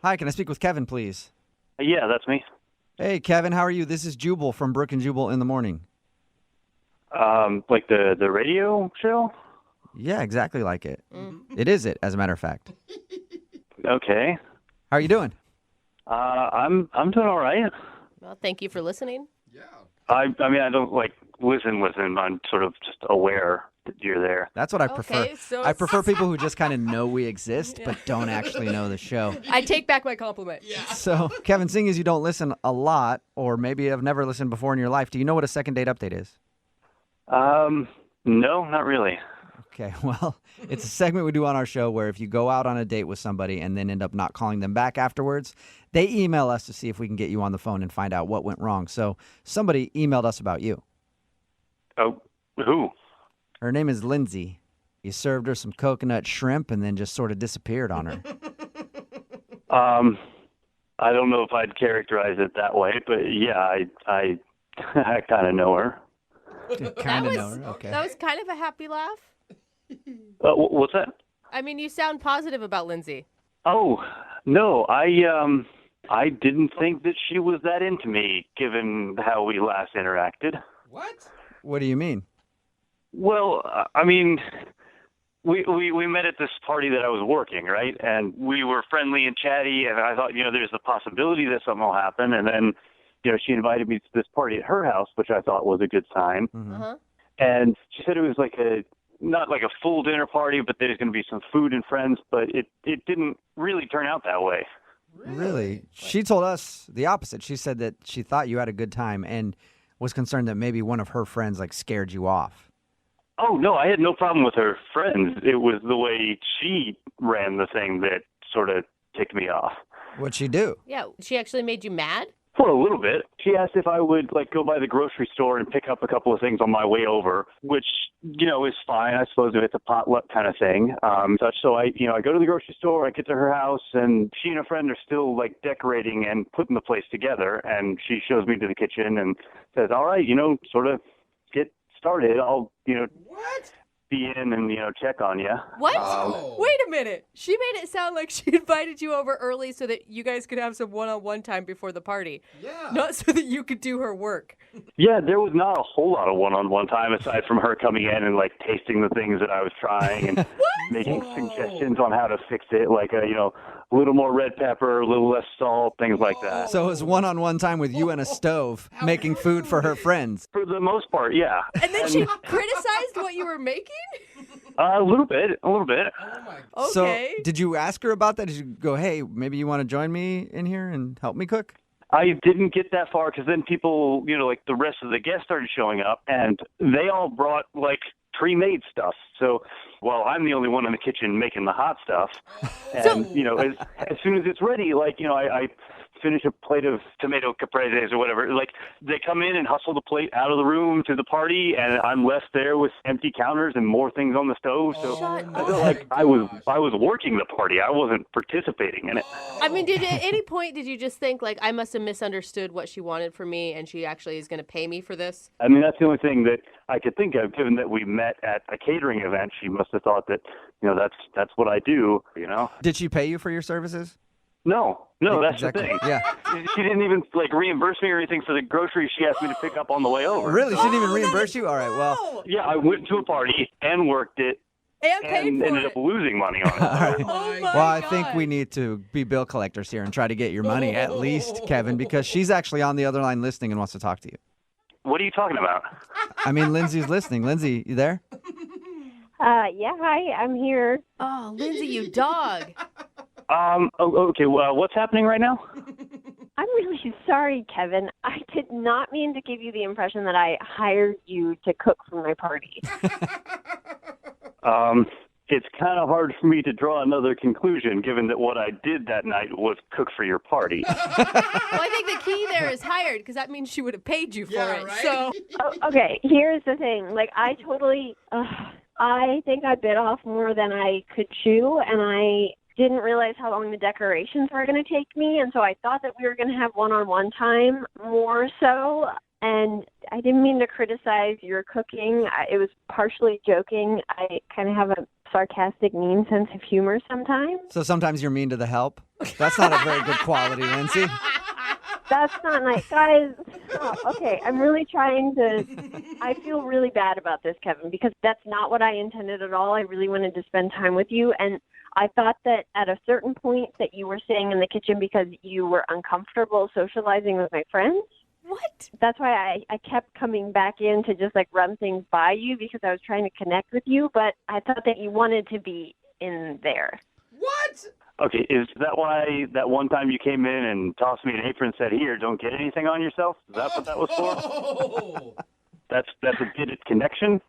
Hi, can I speak with Kevin, please? Yeah, that's me. Hey, Kevin, how are you? This is Jubal from Brooke and Jubal in the morning. Like the radio show? Yeah, exactly like it. It is it, as a matter of fact. Okay. How are you doing? I'm doing all right. Well, thank you for listening. Yeah. I mean, I don't like listen. I'm sort of just aware. that you're there. That's what I prefer. so I prefer people who just kind of know we exist, but don't actually know the show. I take back my compliment. So, Kevin, seeing as you don't listen a lot, or maybe have never listened before in your life, do you know what a second date update is? No, not really. Okay, well, it's a segment we do on our show where if you go out on a date with somebody and then end up not calling them back afterwards, they email us to see if we can get you on the phone and find out what went wrong. So somebody emailed us about you. Oh, who? Her name is Lindsay. You served her some coconut shrimp and then just sort of disappeared on her. I don't know if I'd characterize it that way, but yeah, I kind of know her. Kind of know her, okay. That was kind of a happy laugh. What's that? I mean, you sound positive about Lindsay. Oh, no, I didn't think that she was that into me, given how we last interacted. What? What do you mean? Well, I mean, we met at this party that I was working, right? And we were friendly and chatty, and I thought, there's the possibility that something will happen. And then, she invited me to this party at her house, which I thought was a good sign. Uh-huh. And she said it was not like a full dinner party, but there's going to be some food and friends, but it didn't really turn out that way. Really? She told us the opposite. She said that she thought you had a good time and was concerned that maybe one of her friends scared you off. Oh, no, I had no problem with her friends. It was the way she ran the thing that sort of ticked me off. What'd she do? Yeah, she actually made you mad? For a little bit. She asked if I would go by the grocery store and pick up a couple of things on my way over, which, is fine. I suppose if it's a potluck kind of thing. So I go to the grocery store, I get to her house, and she and a friend are still decorating and putting the place together. And she shows me to the kitchen and says, all right, sort of get started. I'll, What? be in and, check on you. What? Wait a minute. She made it sound like she invited you over early so that you guys could have some one-on-one time before the party. Yeah. Not so that you could do her work. Yeah, there was not a whole lot of one-on-one time aside from her coming in and tasting the things that I was trying and making suggestions on how to fix it, a little more red pepper, a little less salt, things like that. So it was one-on-one time with you and a stove making food for her friends. For the most part, yeah. And then she criticized what you were making? A little bit. Oh my. Okay. So did you ask her about that? Did you go, hey, maybe you want to join me in here and help me cook? I didn't get that far because then people, the rest of the guests started showing up, and they all brought pre-made stuff. So while I'm the only one in the kitchen making the hot stuff, and as soon as it's ready, I finish a plate of tomato capreses or whatever. They come in and hustle the plate out of the room to the party, and I'm left there with empty counters and more things on the stove. So I felt like I was working the party. I wasn't participating in it. I mean, at any point did you just think I must have misunderstood what she wanted from me, and she actually is going to pay me for this? I mean, that's the only thing that I could think of. Given that we met at a catering event, she must have thought that that's what I do. Did she pay you for your services? No, that's Exactly. the thing. Yeah. She didn't even reimburse me or anything for the groceries she asked me to pick up on the way over. Really? She didn't even reimburse you? All right, well. Yeah, I went to a party and worked it And paid for ended it. up losing money on it. All right. Oh my Well, I God. think we need to be bill collectors here and try to get your money at least, Kevin, because she's actually on the other line listening and wants to talk to you. What are you talking about? I mean, Lindsay's listening. Lindsay, you there? Yeah, hi, I'm here. Oh, Lindsay, you dog. Okay, well, what's happening right now? I'm really sorry, Kevin. I did not mean to give you the impression that I hired you to cook for my party. It's kind of hard for me to draw another conclusion, given that what I did that night was cook for your party. Well, I think the key there is hired, because that means she would have paid you for it. right? So Okay, here's the thing. I think I bit off more than I could chew, and I didn't realize how long the decorations were going to take me, and so I thought that we were going to have one-on-one time more so, and I didn't mean to criticize your cooking. It was partially joking. I kind of have a sarcastic, mean sense of humor sometimes. So sometimes you're mean to the help? That's not a very good quality, Lindsay. That's not nice. Guys, okay, I'm really trying to... I feel really bad about this, Kevin, because that's not what I intended at all. I really wanted to spend time with you, and I thought that at a certain point that you were staying in the kitchen because you were uncomfortable socializing with my friends. What? That's why I kept coming back in to just like run things by you because I was trying to connect with you, but I thought that you wanted to be in there. What? Okay, is that why that one time you came in and tossed me an apron and said, "Here, don't get anything on yourself"? Is that what that was for? Oh. That's a bit connection.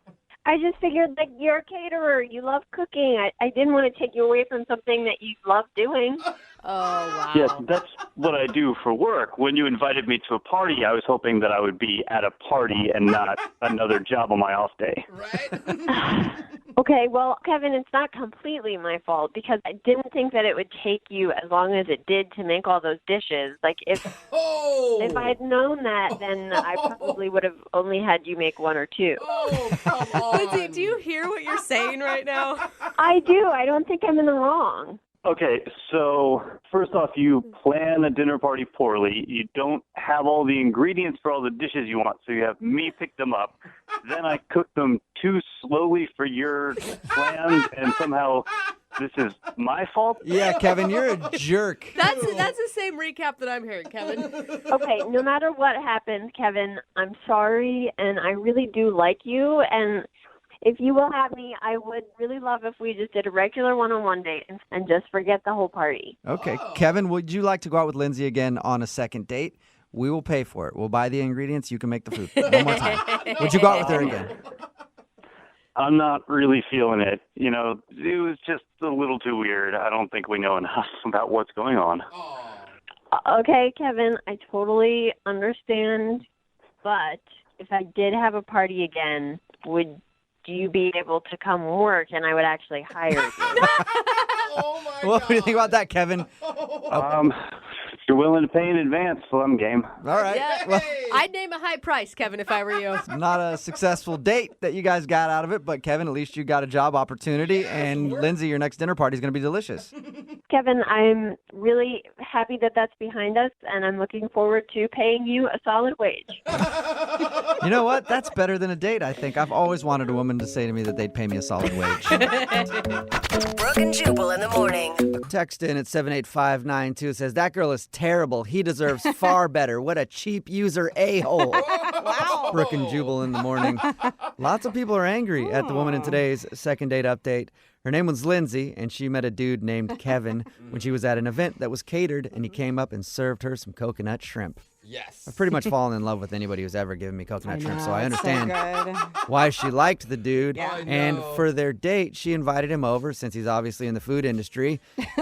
I just figured, like, you're a caterer. You love cooking. I didn't want to take you away from something that you love doing. Oh, wow. Yes, that's what I do for work. When you invited me to a party, I was hoping that I would be at a party and not another job on my off day. Right? Okay, well, Kevin, it's not completely my fault because I didn't think that it would take you as long as it did to make all those dishes. Like, if I'd known that, then I probably would have only had you make one or two. Oh, come on. Lindsay, do you hear what you're saying right now? I do. I don't think I'm in the wrong. Okay, so first off, you plan a dinner party poorly. You don't have all the ingredients for all the dishes you want, so you have me pick them up. Then I cook them too slowly for your plans, and somehow this is my fault? Yeah, Kevin, you're a jerk. That's the same recap that I'm hearing, Kevin. Okay, no matter what happens, Kevin, I'm sorry, and I really do like you, and if you will have me, I would really love if we just did a regular one-on-one date and just forget the whole party. Okay. Kevin, would you like to go out with Lindsay again on a second date? We will pay for it. We'll buy the ingredients. You can make the food. One more time. Would you go out with her again? I'm not really feeling it. You know, it was just a little too weird. I don't think we know enough about what's going on. Okay, Kevin, I totally understand, but if I did have a party again, would you be able to come work and I would actually hire you? Oh, my What do you think about that, Kevin? If you're willing to pay in advance, well, I'm game. All right. Yeah, Well, I'd name a high price, Kevin, if I were you. not a successful date that you guys got out of it, but Kevin, at least you got a job opportunity, and Lindsay, your next dinner party is going to be delicious. Kevin, I'm really happy that that's behind us, and I'm looking forward to paying you a solid wage. You know what? That's better than a date, I think. I've always wanted a woman to say to me that they'd pay me a solid wage. Brooke and Jubal in the morning. Text in at 78592. It says, that girl is terrible. He deserves far better. What a cheap user a-hole. Wow. Brooke and Jubal in the morning. Lots of people are angry at the woman in today's second date update. Her name was Lindsay, and she met a dude named Kevin when she was at an event that was catered, and he came up and served her some coconut shrimp. Yes. I've pretty much fallen in love with anybody who's ever given me coconut shrimp, so I it's understand so why she liked the dude. Yeah. I And know. for their date, she invited him over, since he's obviously in the food industry,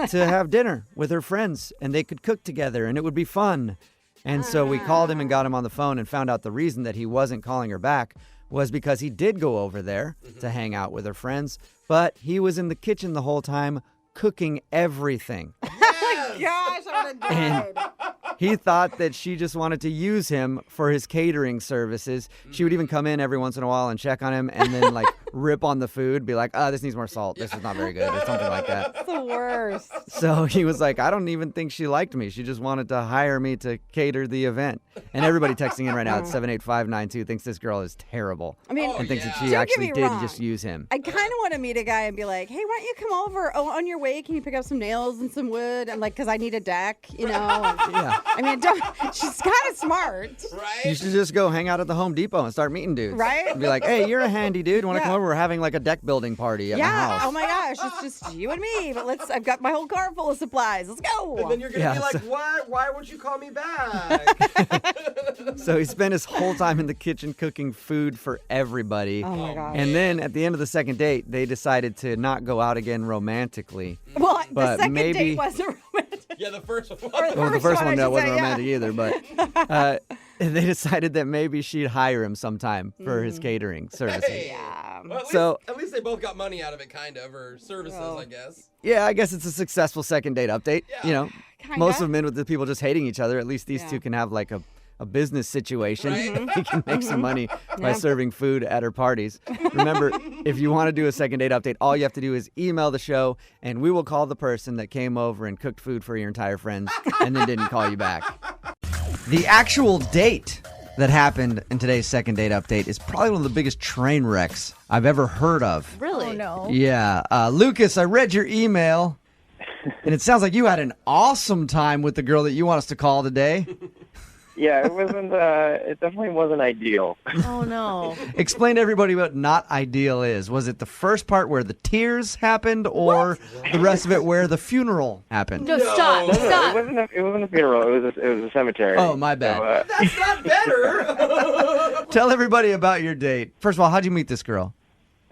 to have dinner with her friends, and they could cook together, and it would be fun. And so we called him and got him on the phone and found out the reason that he wasn't calling her back was because he did go over there to hang out with her friends, but he was in the kitchen the whole time cooking everything. Gosh, I would have And died. he thought that she just wanted to use him for his catering services. She would even come in every once in a while and check on him and then like rip on the food, be like, this needs more salt. This is not very good or something like that. It's the worst. So he was like, I don't even think she liked me. She just wanted to hire me to cater the event. And everybody texting in right now at 78592 thinks this girl is terrible. I mean, And thinks that she don't get actually me did wrong. just use him. I kind of want to meet a guy and be like, hey, why don't you come over? Oh, on your way, can you pick up some nails and some wood? I'm like, because I need a deck, you know? Yeah. I mean, she's kind of smart. Right? You should just go hang out at the Home Depot and start meeting dudes. Right? And be like, hey, you're a handy dude. Want to Yeah. come over? We're having like a deck building party at my Yeah. house. Oh my gosh, it's just you and me. But I've got my whole car full of supplies. Let's go. And then you're going to Yeah, be like, so- what? Why won't you call me back? So he spent his whole time in the kitchen cooking food for everybody. Oh my gosh. And then at the end of the second date, they decided to not go out again romantically. Well, the But second maybe- date wasn't romantic. Yeah, the first one. Well, the first one I that should wasn't say, yeah. romantic either, but they decided that maybe she'd hire him sometime for his catering services. Hey. Yeah. Well, So- at least they both got money out of it, kind of, or services, I guess. Yeah, I guess it's a successful second date update. Yeah. You know, Kinda. most of them end with the people just hating each other. At least these Yeah. two can have like a business situation. Right? He can make some money by Yeah. serving food at her parties. Remember, if you want to do a second date update, all you have to do is email the show, and we will call the person that came over and cooked food for your entire friends and then didn't call you back. The actual date that happened in today's second date update is probably one of the biggest train wrecks I've ever heard of. Really? Oh no. Yeah. Lucas, I read your email, and it sounds like you had an awesome time with the girl that you want us to call today. Yeah, it wasn't. It definitely wasn't ideal. Oh no! Explain to everybody what not ideal is. Was it the first part where the tears happened, or the rest of it where the funeral happened? No, stop. It wasn't a funeral. It was a cemetery. Oh, my bad. So, That's not better. Tell everybody about your date. First of all, how'd you meet this girl?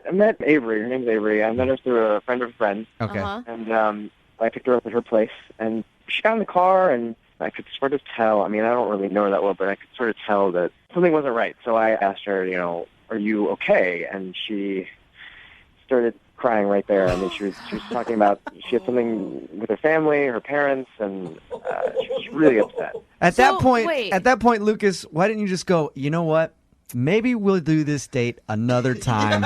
I met Avery. Her name's Avery. I met her through a friend of a friend. Okay. And I picked her up at her place, and she got in the car, and I could sort of tell. I mean, I don't really know her that well, but I could sort of tell that something wasn't right. So I asked her, are you okay? And she started crying right there. I mean, she was talking about she had something with her family, her parents, and she was really upset. At that point, Lucas, why didn't you just go, you know what? Maybe we'll do this date another time,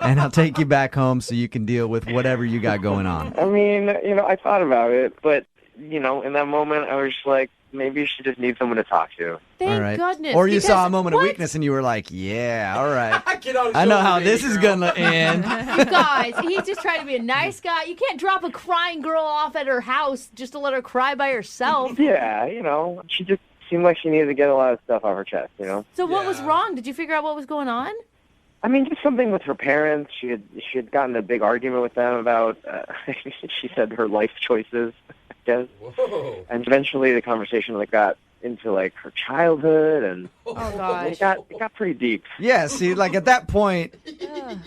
and I'll take you back home so you can deal with whatever you got going on. I mean, I thought about it, but, in that moment, I was just like, maybe she just needs someone to talk to. Thank goodness. Or you saw a moment of weakness and you were like, yeah, all right. I know how this is going to end. You guys, he's just trying to be a nice guy. You can't drop a crying girl off at her house just to let her cry by herself. Yeah, she just seemed like she needed to get a lot of stuff off her chest, So what was wrong? Did you figure out what was going on? I mean, just something with her parents. She had gotten a big argument with them about, she said, her life choices, I guess. Whoa. And eventually the conversation got into her childhood, and gosh. it got pretty deep. Yeah, see, at that point,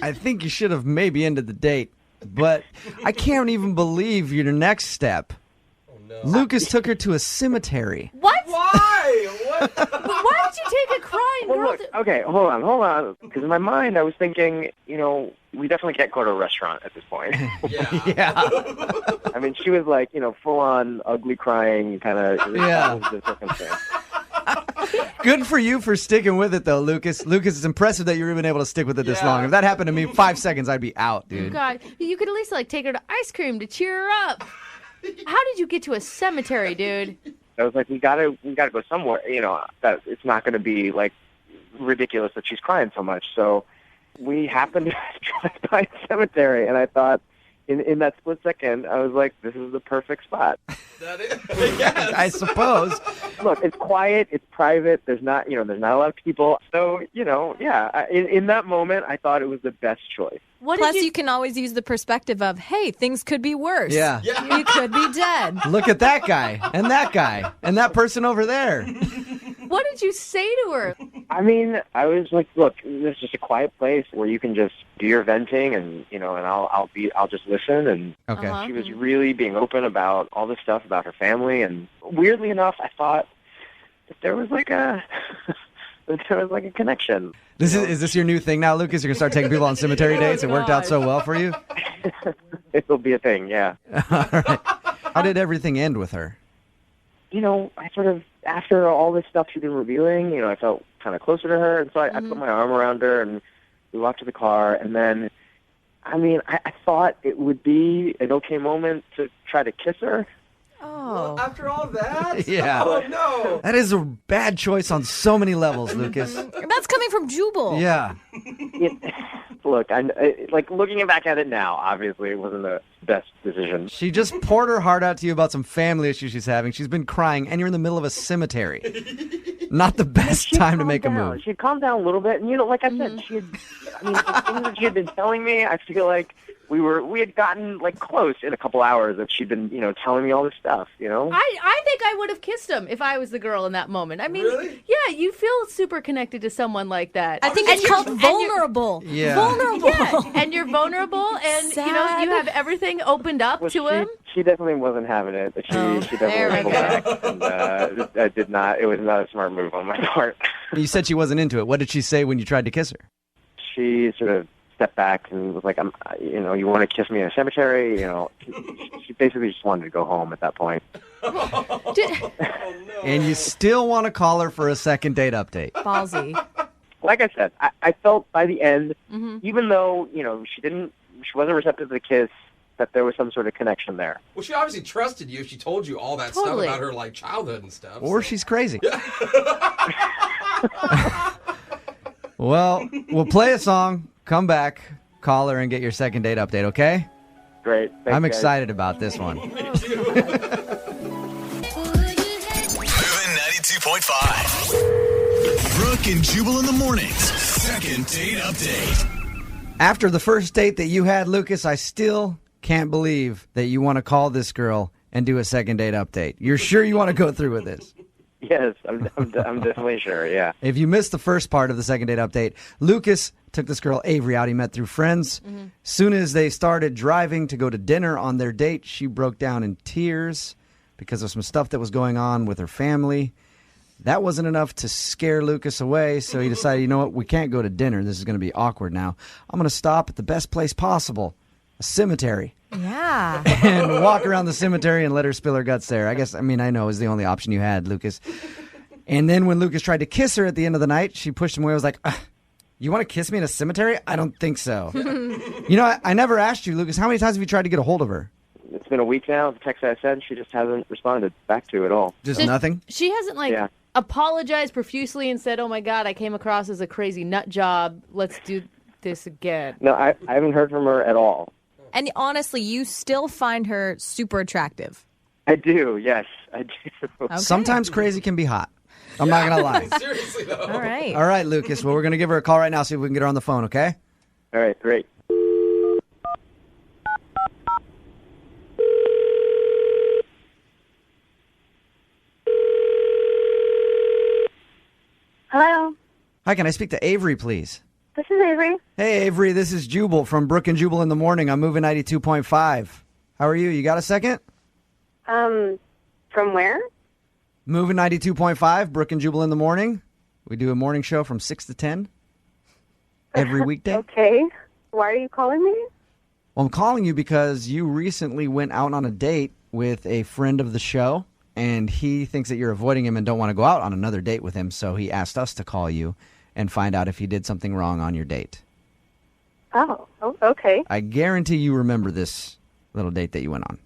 I think you should have maybe ended the date. But I can't even believe your next step. No. Lucas took her to a cemetery. What? Why? What? Why would you take a crying girl? Look, okay, hold on. Because in my mind, I was thinking, we definitely can't go to a restaurant at this point. Yeah. I mean, she was full on ugly crying kind of. Yeah. The circumstance. Good for you for sticking with it, though, Lucas. Lucas, it's impressive that you're even able to stick with it this long. If that happened to me, 5 seconds, I'd be out, dude. God, you could at least take her to ice cream to cheer her up. How did you get to a cemetery, dude? I was like, we gotta go somewhere. That it's not going to be ridiculous that she's crying so much. So we happened to drive by a cemetery, and I thought, in that split second, I was like, this is the perfect spot. That is, yes. I suppose. Look, it's quiet, it's private. There's not a lot of people. So yeah. In that moment, I thought it was the best choice. Plus, you can always use the perspective of, hey, things could be worse. Yeah. You could be dead. Look at that guy, and that person over there. What did you say to her? I mean, I was like, look, this is just a quiet place where you can just do your venting, and and I'll just listen. And she was really being open about all this stuff about her family. And weirdly enough, I thought that there was a connection. Is this your new thing now, Lucas? You're gonna start taking people on cemetery dates? It worked out so well for you. It'll be a thing, yeah. All right. How did everything end with her? I sort of, after all this stuff she'd been revealing, I felt kind of closer to her, and so I put my arm around her, and we walked to the car, and then, I mean, I thought it would be an okay moment to try to kiss her. Well, after all that? Yeah. Oh, no. That is a bad choice on so many levels, Lucas. That's coming from Jubal. Yeah. Look, looking back at it now, obviously it wasn't the best decision. She just poured her heart out to you about some family issues she's having. She's been crying, and you're in the middle of a cemetery. Not the best time to make a move. She had calmed down a little bit, and like I said, the things that she had been telling me, I feel like we had gotten close in a couple hours that she'd been telling me all this stuff. I think I would have kissed him if I was the girl in that moment. I mean, really? Yeah, you feel super connected to someone like that. I think it's called vulnerable. Yeah. Vulnerable. Yeah, and you're vulnerable, and Sad. you have everything opened up to him. She definitely wasn't having it. She definitely pulled back, and I did not. It was not a smart move on my part. You said she wasn't into it. What did she say when you tried to kiss her? She sort of stepped back and was like, you want to kiss me in a cemetery? She basically just wanted to go home at that point. And you still want to call her for a second date update. Ballsy. Like I said, I felt by the end, even though, she wasn't receptive to the kiss, that there was some sort of connection there. Well, she obviously trusted you if she told you all that stuff about her childhood and stuff. Or she's crazy. Well, we'll play a song, come back, call her, and get your second date update, okay? Great. Thanks, I'm guys. excited about this one. Moving 92.5 92.5. Brooke and Jubal in the mornings. Second date update. After the first date that you had, Lucas, I still can't believe that you want to call this girl and do a second date update. You're sure you want to go through with this? Yes, I'm definitely sure, yeah. If you missed the first part of the second date update, Lucas took this girl, Avery, out. He met through friends. Soon as they started driving to go to dinner on their date, she broke down in tears because of some stuff that was going on with her family. That wasn't enough to scare Lucas away, so he decided, you know what, we can't go to dinner. This is going to be awkward now. I'm going to stop at the best place possible, a cemetery. Yeah. And walk around the cemetery and let her spill her guts there. I know it was the only option you had, Lucas. And then when Lucas tried to kiss her at the end of the night, she pushed him away. I was like, you want to kiss me in a cemetery? I don't think so. I never asked you, Lucas, how many times have you tried to get a hold of her? It's been a week now. The text I sent, she just hasn't responded back to at all. Just nothing? She hasn't, apologized profusely and said, oh, my God, I came across as a crazy nut job. Let's do this again. No, I haven't heard from her at all. And honestly, you still find her super attractive. I do, yes, I do. Okay. Sometimes crazy can be hot. I'm not going to lie. Seriously, though. All right. All right, Lucas. Well, we're going to give her a call right now, see if we can get her on the phone, okay? All right, great. Hello, Hi, can I speak to Avery, please? this is Avery. Hey, Avery, this is Jubal from Brooke and Jubal in the morning. I'm moving 92.5. How are you? You got a second? From where? Moving 92.5, Brooke and Jubal in the morning. We do a morning show from 6 to 10 every weekday. Okay. Why are you calling me? Well, I'm calling you because you recently went out on a date with a friend of the show, and he thinks that you're avoiding him and don't want to go out on another date with him, so he asked us to call you and find out if he did something wrong on your date. Oh, okay. I guarantee you remember this little date that you went on.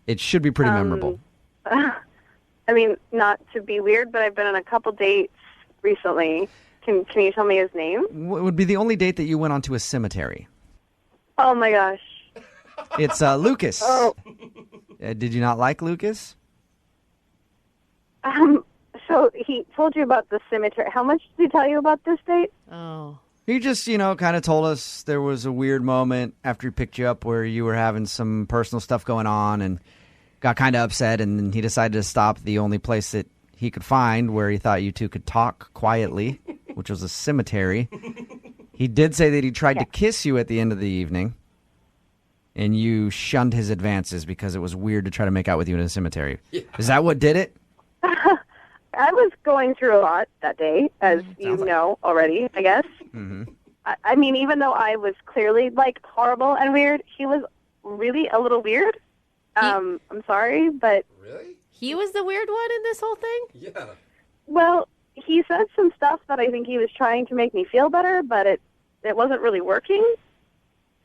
It should be pretty memorable. I mean, not to be weird, but I've been on a couple dates recently. Can you tell me his name? It would be the only date that you went on to a cemetery. Oh, my gosh. It's Lucas. Oh. Did you not like Lucas? So he told you about the cemetery. How much did he tell you about this date? Oh. He just, kind of told us there was a weird moment after he picked you up where you were having some personal stuff going on and got kind of upset, and then he decided to stop at the only place that he could find where he thought you two could talk quietly, which was a cemetery. He did say that he tried to kiss you at the end of the evening, and you shunned his advances because it was weird to try to make out with you in a cemetery. Yeah. Is that what did it? I was going through a lot that day, as you know already, I guess. Mm-hmm. I mean, even though I was clearly, horrible and weird, he was really a little weird. I'm sorry, but... Really? He was the weird one in this whole thing? Yeah. Well, he said some stuff that I think he was trying to make me feel better, but it wasn't really working.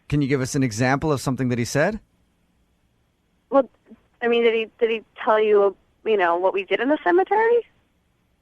Can you give us an example of something that he said? Well, I mean, did he tell you, what we did in the cemetery?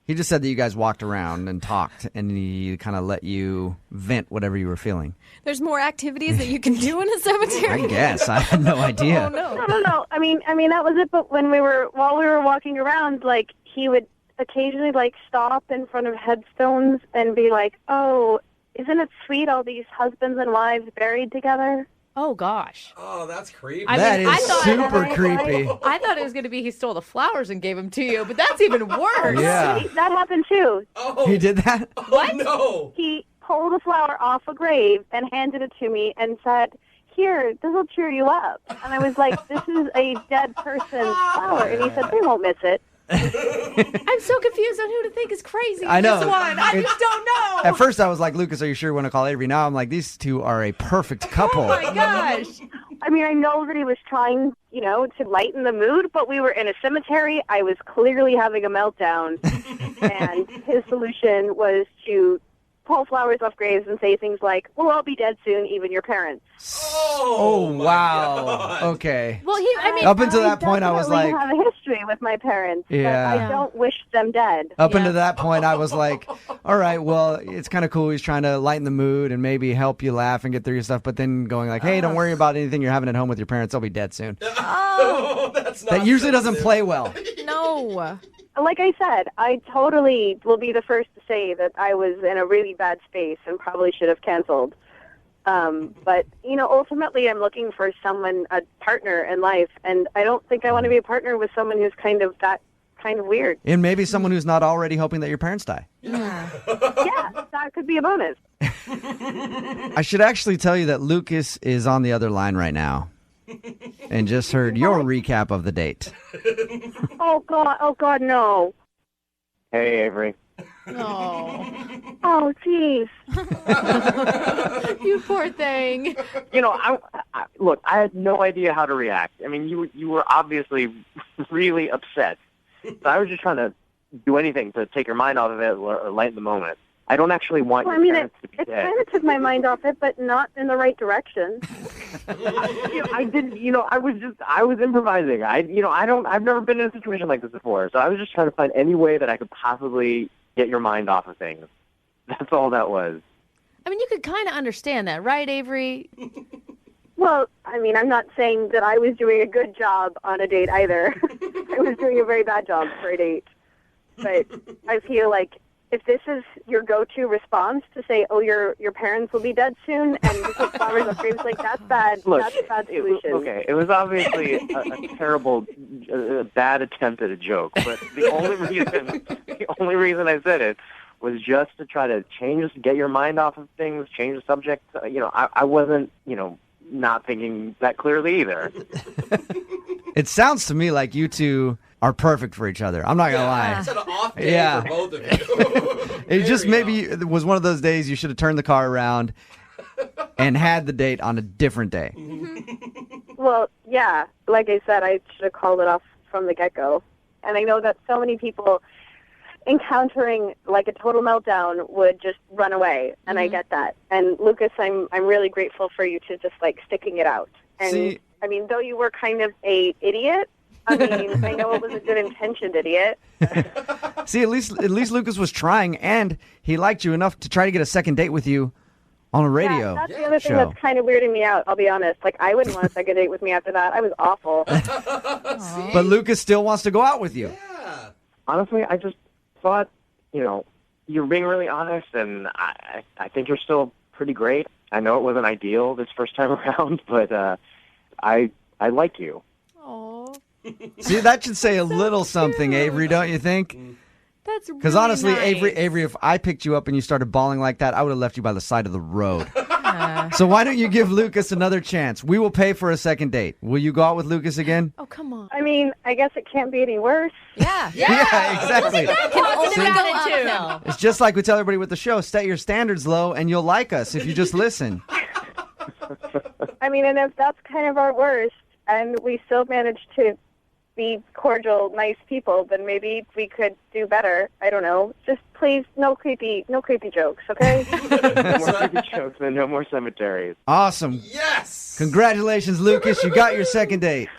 He just said that you guys walked around and talked, and he kind of let you vent whatever you were feeling. There's more activities that you can do in a cemetery. I guess. I had no idea. Oh, no. No. I mean, that was it. But while we were walking around, he would occasionally, stop in front of headstones and be like, oh, isn't it sweet, all these husbands and wives buried together? Oh, gosh. Oh, that's creepy. That is super creepy. I thought it was going to be he stole the flowers and gave them to you, but that's even worse. Yeah. That happened, too. Oh. He did that? What? No. He pulled a flower off a grave and handed it to me and said, here, this will cheer you up. And I was like, this is a dead person's flower. And he said, they won't miss it. I'm so confused on who to think is crazy. I know. This one. I just don't know. At first, I was like, Lucas, are you sure you want to call Avery? Now I'm like, these two are a perfect couple. Oh, my gosh. I mean, I know that he was trying, to lighten the mood, but we were in a cemetery. I was clearly having a meltdown. And his solution was to pull flowers off graves and say things like, we'll all be dead soon, even your parents. Oh, wow. God. Okay. Well, up until that point, I was like... I have a history with my parents. Yeah. But I don't wish them dead. Up until that point, I was like, all right, well, it's kind of cool. He's trying to lighten the mood and maybe help you laugh and get through your stuff. But then going like, hey, don't worry about anything you're having at home with your parents. They'll be dead soon. Oh, that's not That usually doesn't sensitive. play well. No. like I said, I totally will be the first to say that I was in a really bad space and probably should have canceled. But, ultimately I'm looking for a partner in life, and I don't think I want to be a partner with someone who's kind of weird. And maybe someone who's not already hoping that your parents die. Yeah, that could be a bonus. I should actually tell you that Lucas is on the other line right now and just heard your recap of the date. Oh, God, no. Hey, Avery. Oh. Oh, jeez. You poor thing. Look, I had no idea how to react. I mean, you were obviously really upset. So I was just trying to do anything to take your mind off of it or lighten the moment. I don't actually want your parents to be dead. It kind of took my mind off it, but not in the right direction. I didn't. I was improvising. I've never been in a situation like this before. So I was just trying to find any way that I could possibly get your mind off of things. That's all that was. I mean, you could kind of understand that, right, Avery? Well, I mean, I'm not saying that I was doing a good job on a date either. I was doing a very bad job for a date. But I feel like if this is your go-to response to say, oh, your parents will be dead soon, and you put flowers up graves, like, that's bad. Look, that's a bad solution. It was obviously a terrible, bad attempt at a joke. But the only reason I said it was just to try to get your mind off of things, change the subject. I wasn't, not thinking that clearly either. It sounds to me like you two are perfect for each other. I'm not gonna lie. It's an off day for both of you. It just maybe it was one of those days you should have turned the car around and had the date on a different day. Well, yeah, like I said, I should have called it off from the get-go. And I know that so many people encountering like a total meltdown would just run away, and I get that. And Lucas, I'm really grateful for you to just like sticking it out. And I mean, though you were kind of a idiot, I mean, I know it was a good intentioned idiot. See, at least Lucas was trying, and he liked you enough to try to get a second date with you on a radio. Yeah, that's the other thing that's kind of weirding me out, I'll be honest. Like, I wouldn't want a second date with me after that. I was awful. But Lucas still wants to go out with you. Yeah. Honestly, I just thought, you're being really honest, and I think you're still pretty great. I know it wasn't ideal this first time around, but I like you. Aww. See, that should say a little something, Avery, don't you think? That's really Because honestly, nice. Avery, if I picked you up and you started bawling like that, I would have left you by the side of the road. So why don't you give Lucas another chance? We will pay for a second date. Will you go out with Lucas again? Oh, come on. I mean, I guess it can't be any worse. Yeah. Yeah, exactly. Positive. It's just like we tell everybody with the show, set your standards low and you'll like us if you just listen. I mean, and if that's kind of our worst, and we still manage to be cordial, nice people, then maybe we could do better. I don't know. Just please, no creepy jokes, okay? No more creepy jokes and no more cemeteries. Awesome. Yes. Congratulations, Lucas. You got your second date.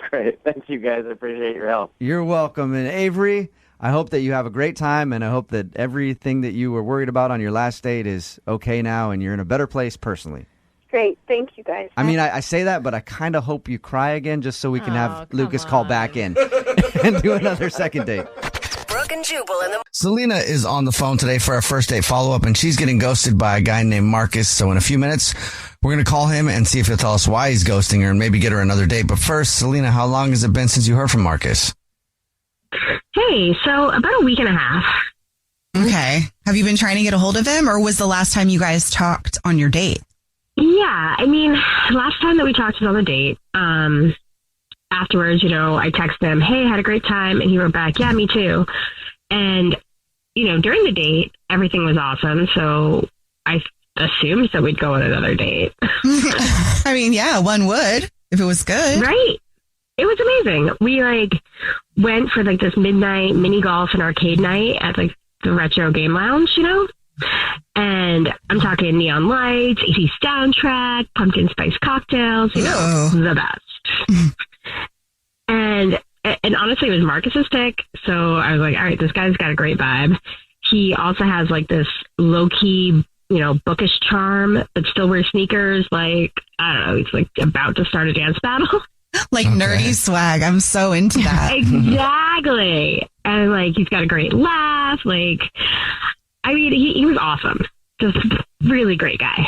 Great. Thanks, you guys. I appreciate your help. You're welcome. And Avery, I hope that you have a great time, and I hope that everything that you were worried about on your last date is okay now and you're in a better place personally. Great. Thank you, guys. I mean, I say that, but I kind of hope you cry again just so we can have Lucas call back in and do another second date. Brooke and Jubal in the Selena is on the phone today for our first date follow-up, and she's getting ghosted by a guy named Marcus. So in a few minutes, we're going to call him and see if he'll tell us why he's ghosting her and maybe get her another date. But first, Selena, how long has it been since you heard from Marcus? Hey, so about a week and a half. Okay. Have you been trying to get a hold of him, or was the last time you guys talked on your date? Yeah, I mean, last time that we talked was on the date. Afterwards, I texted him, hey, had a great time. And he wrote back, yeah, me too. And, during the date, everything was awesome. So I assumed that we'd go on another date. I mean, yeah, one would if it was good. Right. It was amazing. We went for this midnight mini golf and arcade night at the retro game lounge, And I'm talking neon lights, 80s soundtrack, pumpkin spice cocktails, the best. and honestly, it was Marcus's pick. So I was like, all right, this guy's got a great vibe. He also has this low key, bookish charm, but still wears sneakers. I don't know, he's about to start a dance battle. Like nerdy swag. I'm so into that. Exactly. And like, he's got a great laugh. Like, I mean, he was awesome. Just really great guy.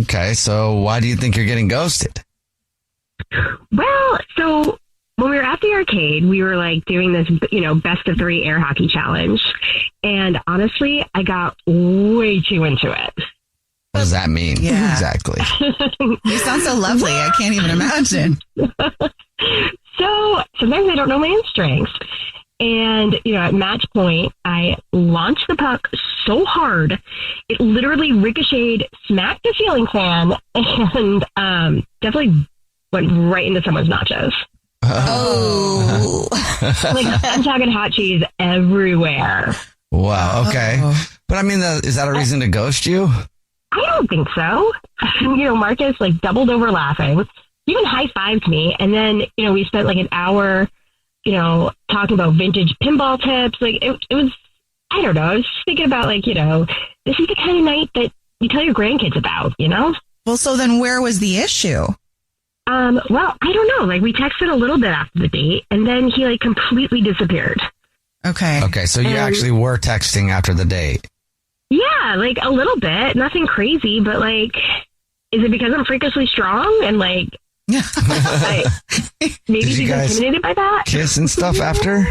Okay, so why do you think you're getting ghosted? Well, so when we were at the arcade, we were like doing this, best of 3 air hockey challenge. And honestly, I got way too into it. What does that mean? Yeah. Exactly. You sound so lovely. I can't even imagine. So sometimes I don't know my own strengths. And, at match point, I launched the puck so hard, it literally ricocheted, smacked the ceiling fan, and definitely went right into someone's nachos. Oh. Like, I'm talking hot cheese everywhere. Wow, okay. But I mean, is that a reason to ghost you? I don't think so. Marcus, like, doubled over laughing. He even high-fived me, and then, we spent, like, an hour... talking about vintage pinball tips. Like, it was, I don't know. I was just thinking about, like, this is the kind of night that you tell your grandkids about, Well, so then where was the issue? Well, I don't know. Like, we texted a little bit after the date, and then he, like, completely disappeared. Okay. Okay, so you actually were texting after the date. Yeah, like, a little bit. Nothing crazy, but, like, is it because I'm freakishly strong and, like, maybe Did you he's guys intimidated by that? kiss and stuff after?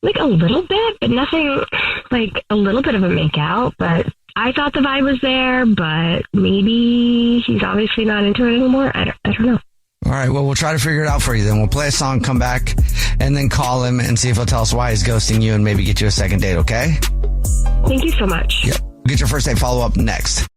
Like a little bit, but nothing, like a little bit of a make out. But I thought the vibe was there, but maybe he's obviously not into it anymore. I don't know. All right, well, we'll try to figure it out for you then. We'll play a song, come back, and then call him and see if he'll tell us why he's ghosting you and maybe get you a second date, okay? Thank you so much. Yep. We'll get your first date follow-up next.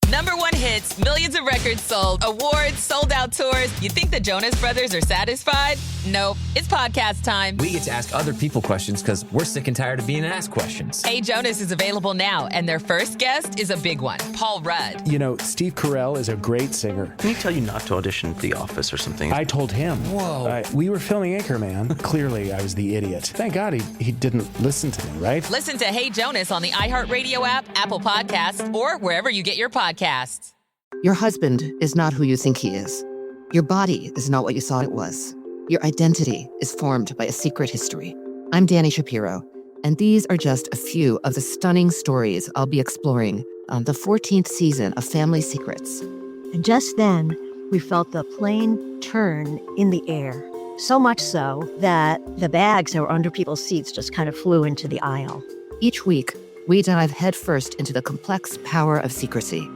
#1 hits, millions of records sold, awards, sold out tours. You think the Jonas Brothers are satisfied? Nope. It's podcast time. We get to ask other people questions because we're sick and tired of being asked questions. Hey Jonas is available now, and their first guest is a big one, Paul Rudd. Steve Carell is a great singer. Can he tell you not to audition at The Office or something? I told him. Whoa. We were filming Anchorman. Clearly, I was the idiot. Thank God he didn't listen to me, right? Listen to Hey Jonas on the iHeartRadio app, Apple Podcasts, or wherever you get your podcasts. Your husband is not who you think he is. Your body is not what you thought it was. Your identity is formed by a secret history. I'm Danny Shapiro, and these are just a few of the stunning stories I'll be exploring on the 14th season of Family Secrets. And just then, we felt the plane turn in the air. So much so that the bags that were under people's seats just kind of flew into the aisle. Each week, we dive headfirst into the complex power of secrecy,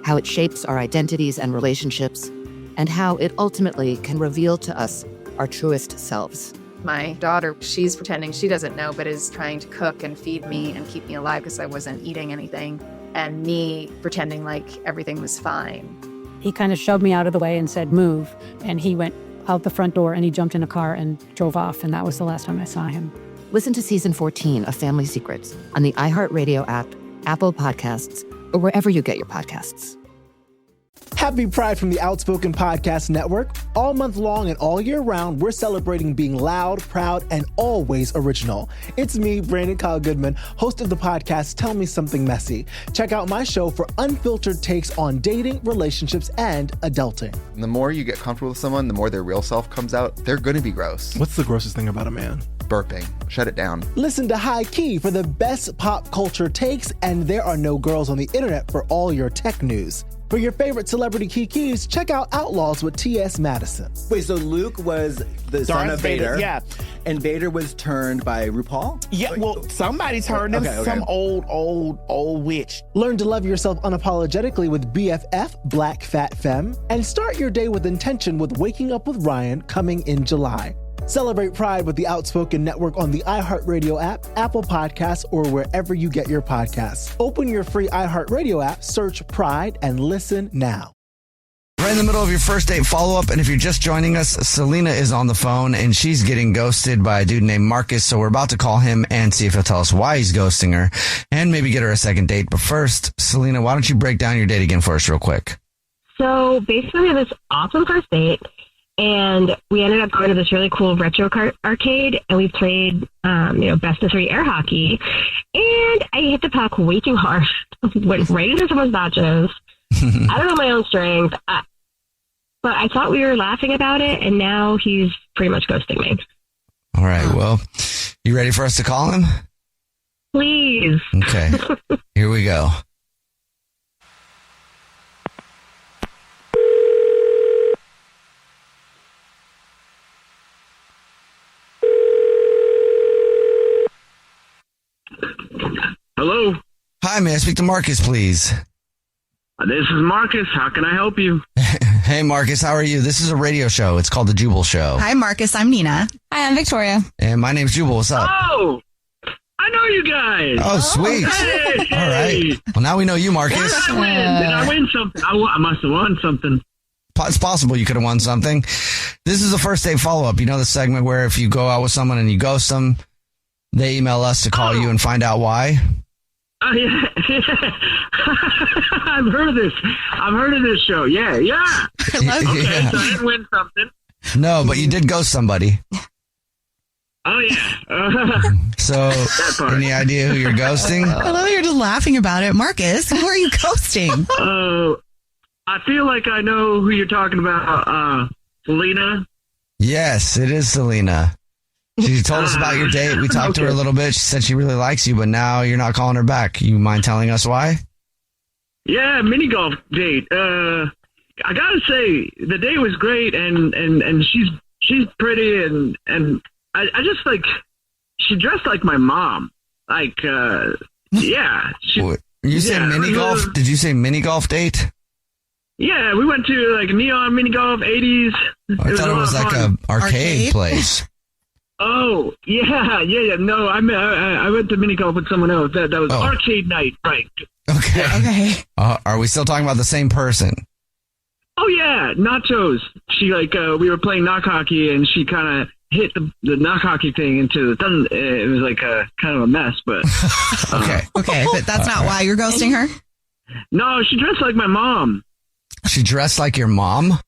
how it shapes our identities and relationships, and how it ultimately can reveal to us our truest selves. My daughter, she's pretending she doesn't know, but is trying to cook and feed me and keep me alive because I wasn't eating anything, and me pretending like everything was fine. He kind of shoved me out of the way and said, move, and he went out the front door and he jumped in a car and drove off, and that was the last time I saw him. Listen to Season 14 of Family Secrets on the iHeartRadio app, Apple Podcasts, or wherever you get your podcasts. Happy Pride from the Outspoken Podcast Network. All month long and all year round, we're celebrating being loud, proud, and always original. It's me, Brandon Kyle Goodman, host of the podcast Tell Me Something Messy. Check out my show for unfiltered takes on dating, relationships, and adulting. The more you get comfortable with someone, the more their real self comes out. They're going to be gross. What's the grossest thing about a man? Burping. Shut it down. Listen to High Key for the best pop culture takes, and There Are No Girls on the Internet for all your tech news. For your favorite celebrity kikis, check out Outlaws with T.S. Madison. Wait, so Luke was the son of Vader. Yeah. And Vader was turned by RuPaul? Yeah, well, somebody turned him. Okay. Some old witch. Learn to love yourself unapologetically with BFF, Black Fat Femme. And start your day with intention with Waking Up with Ryan coming in July. Celebrate Pride with the Outspoken Network on the iHeartRadio app, Apple Podcasts, or wherever you get your podcasts. Open your free iHeartRadio app, search Pride, and listen now. Right in the middle of your first date follow-up, and if you're just joining us, Selena is on the phone, and she's getting ghosted by a dude named Marcus, so we're about to call him and see if he'll tell us why he's ghosting her, and maybe get her a second date. But first, Selena, why don't you break down your date again for us real quick? So basically, we had this awesome first date. And we ended up going to this really cool retro arcade, and we played, best of 3 air hockey. And I hit the puck way too hard, went right into someone's nachos. I don't know my own strength. but I thought we were laughing about it, and now he's pretty much ghosting me. All right. Well, you ready for us to call him? Please. Okay. Here we go. Hello. Hi, may I speak to Marcus, please? This is Marcus. How can I help you? Hey, Marcus, how are you? This is a radio show. It's called The Jubal Show. Hi, Marcus. I'm Nina. Hi, I'm Victoria. And my name's Jubal. What's up? Oh, I know you guys. Oh, sweet. Hey. All right. Well, now we know you, Marcus. Did I win something? I must have won something. It's possible you could have won something. This is a first date follow-up. You know the segment where if you go out with someone and you ghost them, they email us to call you and find out why? Yeah. I've heard of this. I've heard of this show. Yeah. Okay, so I didn't win something. No, but you did ghost somebody. Oh, yeah. So, any idea who you're ghosting? I love you're just laughing about it. Marcus, who are you ghosting? I feel like I know who you're talking about. Selena? Yes, it is Selena. She told us about your date. We talked to her a little bit. She said she really likes you, but now you're not calling her back. You mind telling us why? Yeah, mini golf date. I gotta say, the date was great, and she's pretty, and I just like, she dressed like my mom. Like, yeah. You say mini golf? Did you say mini golf date? Yeah, we went to like neon mini golf 80s. I thought it was like a arcade place. Oh, yeah. No, I went to mini golf with someone else. That was arcade night, right? Okay. Are we still talking about the same person? Oh, yeah. Nachos. She we were playing knock hockey, and she kind of hit the knock hockey thing into the thumb. It was like kind of a mess, but. Okay, but that's not why you're ghosting her? No, she dressed like my mom. She dressed like your mom?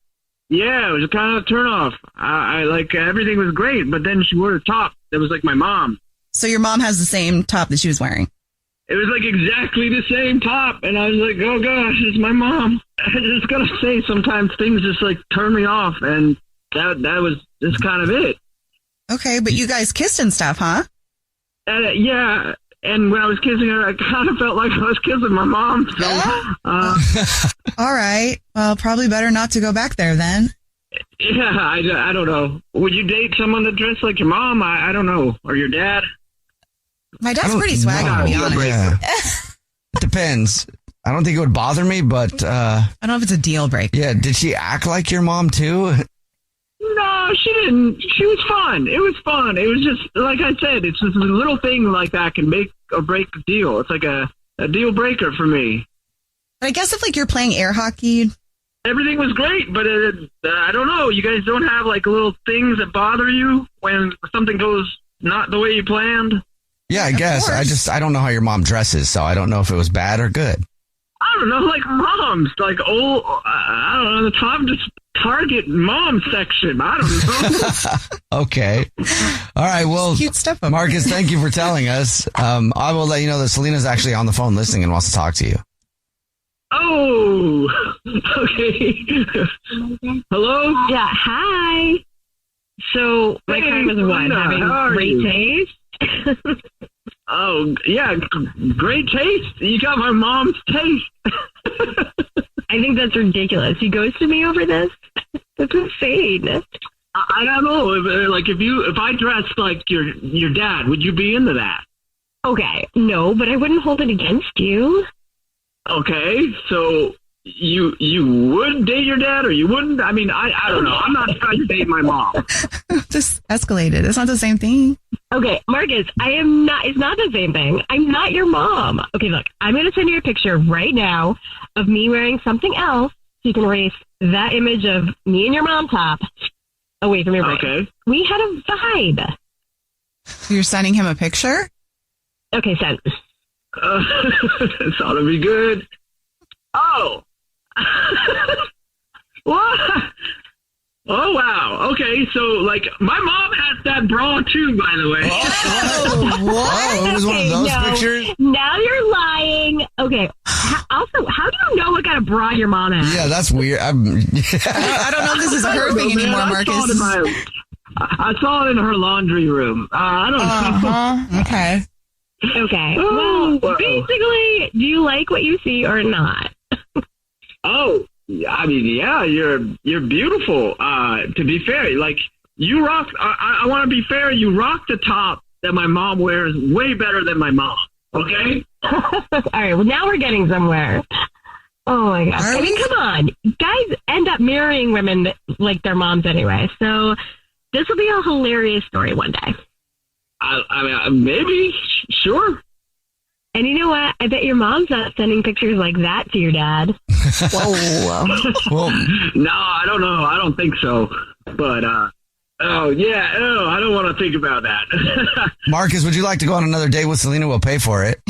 Yeah, it was a kind of turnoff. I like everything was great, but then she wore a top that was like my mom. So your mom has the same top that she was wearing? It was like exactly the same top, and I was like, oh gosh, it's my mom. I just gotta say, sometimes things just like turn me off, and that was just kind of it. Okay, but you guys kissed and stuff, huh? Yeah. And when I was kissing her, I kind of felt like I was kissing my mom. So, all right. Well, probably better not to go back there then. Yeah, I don't know. Would you date someone that dressed like your mom? I don't know. Or your dad? My dad's pretty swaggy, to be honest. Yeah. It depends. I don't think it would bother me, but... I don't know if it's a deal breaker. Yeah, did she act like your mom, too? No, she didn't. She was fun. It was fun. It was just, like I said, it's just a little thing like that can make or break a deal. It's like a deal breaker for me. But I guess if like you're playing air hockey... Everything was great, but I don't know. You guys don't have like little things that bother you when something goes not the way you planned? Yeah, I guess. I don't know how your mom dresses, so I don't know if it was bad or good. I don't know, like moms, like old, I don't know, the Target mom section. I don't know. Okay. All right. Well, cute stuff. Marcus, thank you for telling us. I will let you know that Selena's actually on the phone listening and wants to talk to you. Oh, okay. Hello? Yeah, hi. So, my time is what? Having great taste? Oh, yeah, great taste. You got my mom's taste. I think that's ridiculous. You ghosted me over this? That's insane. I don't know. If I dressed like your dad, would you be into that? Okay, no, but I wouldn't hold it against you. Okay, so you would date your dad or you wouldn't? I mean, I don't know. I'm not trying to date my mom. Just escalated. It's not the same thing. Okay, Marcus, it's not the same thing. I'm not your mom. Okay, look, I'm going to send you a picture right now of me wearing something else so you can erase that image of me and your mom top away from your brain. Okay. We had a vibe. You're sending him a picture? Okay, send. This ought to be good. Oh. What? Oh, wow. Okay, so, like, my mom has that bra, too, by the way. Oh, it was one of those pictures? Now you're lying. Okay. Also, how do you know what kind of bra your mom has? Yeah, that's weird. I don't know if this is her thing anymore, Marcus. I saw it in her laundry room. I don't know. Okay. Okay. Well, basically, do you like what you see or not? Oh, I mean, yeah, you're beautiful. To be fair, like, you rock. I want to be fair. You rock the top that my mom wears way better than my mom. Okay. All right. Well, now we're getting somewhere. Oh my gosh. I mean, come on. Guys end up marrying women like their moms anyway. So this will be a hilarious story one day. I mean, maybe, sure. And you know what? I bet your mom's not sending pictures like that to your dad. Whoa. Well, no, I don't know. I don't think so. But, I don't want to think about that. Marcus, would you like to go on another date with Selena? We'll pay for it.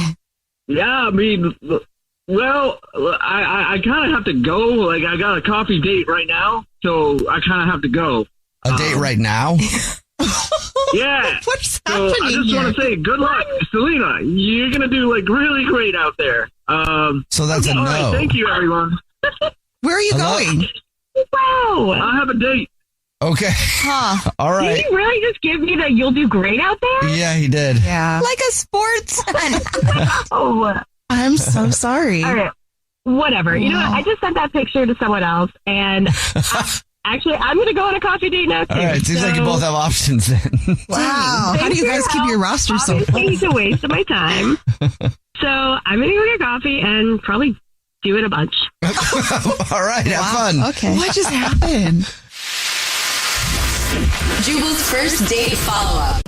Yeah, I mean, well, I kind of have to go. Like, I got a coffee date right now, so I kind of have to go. A date right now? Yeah. What's so happening I just here? want to say good luck, Selena. You're going to do, like, really great out there. So that's a no. All right, thank you, everyone. Where are you going? Wow. I have a date. Okay. Huh. All right. Did he really just give me that you'll do great out there? Yeah, he did. Yeah. Like a sportsman. Oh. I'm so sorry. All right. Whatever. You know what? I just sent that picture to someone else, and actually, I'm going to go on a coffee date now, too. All right. Seems like you both have options then. Wow. How do you guys keep your roster so full? Obviously, it's a waste of my time. So I'm going to go get coffee and probably do it a bunch. All right. Have fun. Okay. What just happened? Jubal's first date follow-up.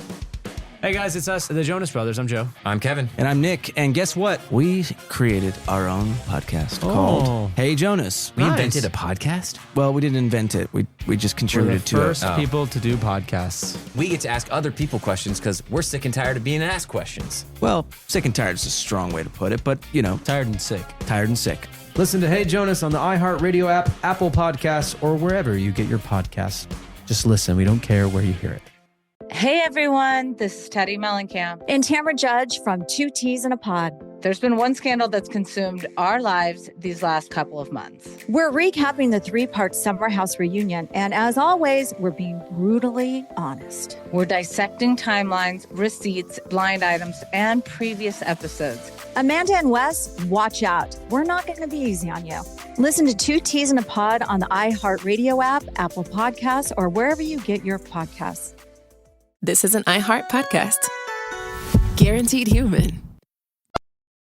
Hey guys, it's us, the Jonas Brothers. I'm Joe. I'm Kevin. And I'm Nick. And guess what? We created our own podcast called Hey Jonas. We invented a podcast? Well, we didn't invent it. We just contributed to it. We're the first people to do podcasts. We get to ask other people questions because we're sick and tired of being asked questions. Well, sick and tired is a strong way to put it, but, you know. Tired and sick. Tired and sick. Listen to Hey Jonas on the iHeartRadio app, Apple Podcasts, or wherever you get your podcasts. Just listen. We don't care where you hear it. Hey everyone, this is Teddy Mellencamp And Tamara Judge from Two Teas in a Pod. There's been one scandal that's consumed our lives these last couple of months. We're recapping the 3-part Summer House reunion, and as always, we're being brutally honest. We're dissecting timelines, receipts, blind items, and previous episodes. Amanda and Wes, watch out. We're not going to be easy on you. Listen to Two Teas in a Pod on the iHeartRadio app, Apple Podcasts, or wherever you get your podcasts. This is an iHeart podcast. Guaranteed human.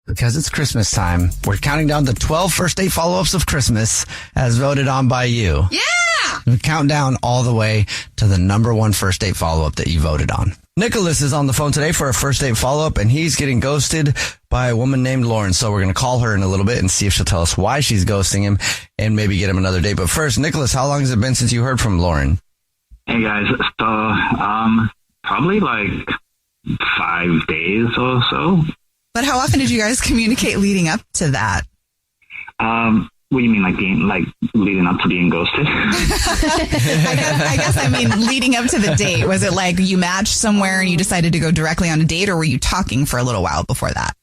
Because it's Christmas time, we're counting down the 12 first date follow-ups of Christmas as voted on by you. Yeah! We count down all the way to the number one first date follow-up that you voted on. Nicholas is on the phone today for a first date follow-up, and he's getting ghosted by a woman named Lauren. So we're going to call her in a little bit and see if she'll tell us why she's ghosting him and maybe get him another date. But first, Nicholas, how long has it been since you heard from Lauren? Hey, guys. So, probably like 5 days or so. But how often did you guys communicate leading up to that? What do you mean, like leading up to being ghosted? I guess I mean leading up to the date. Was it like you matched somewhere and you decided to go directly on a date, or were you talking for a little while before that?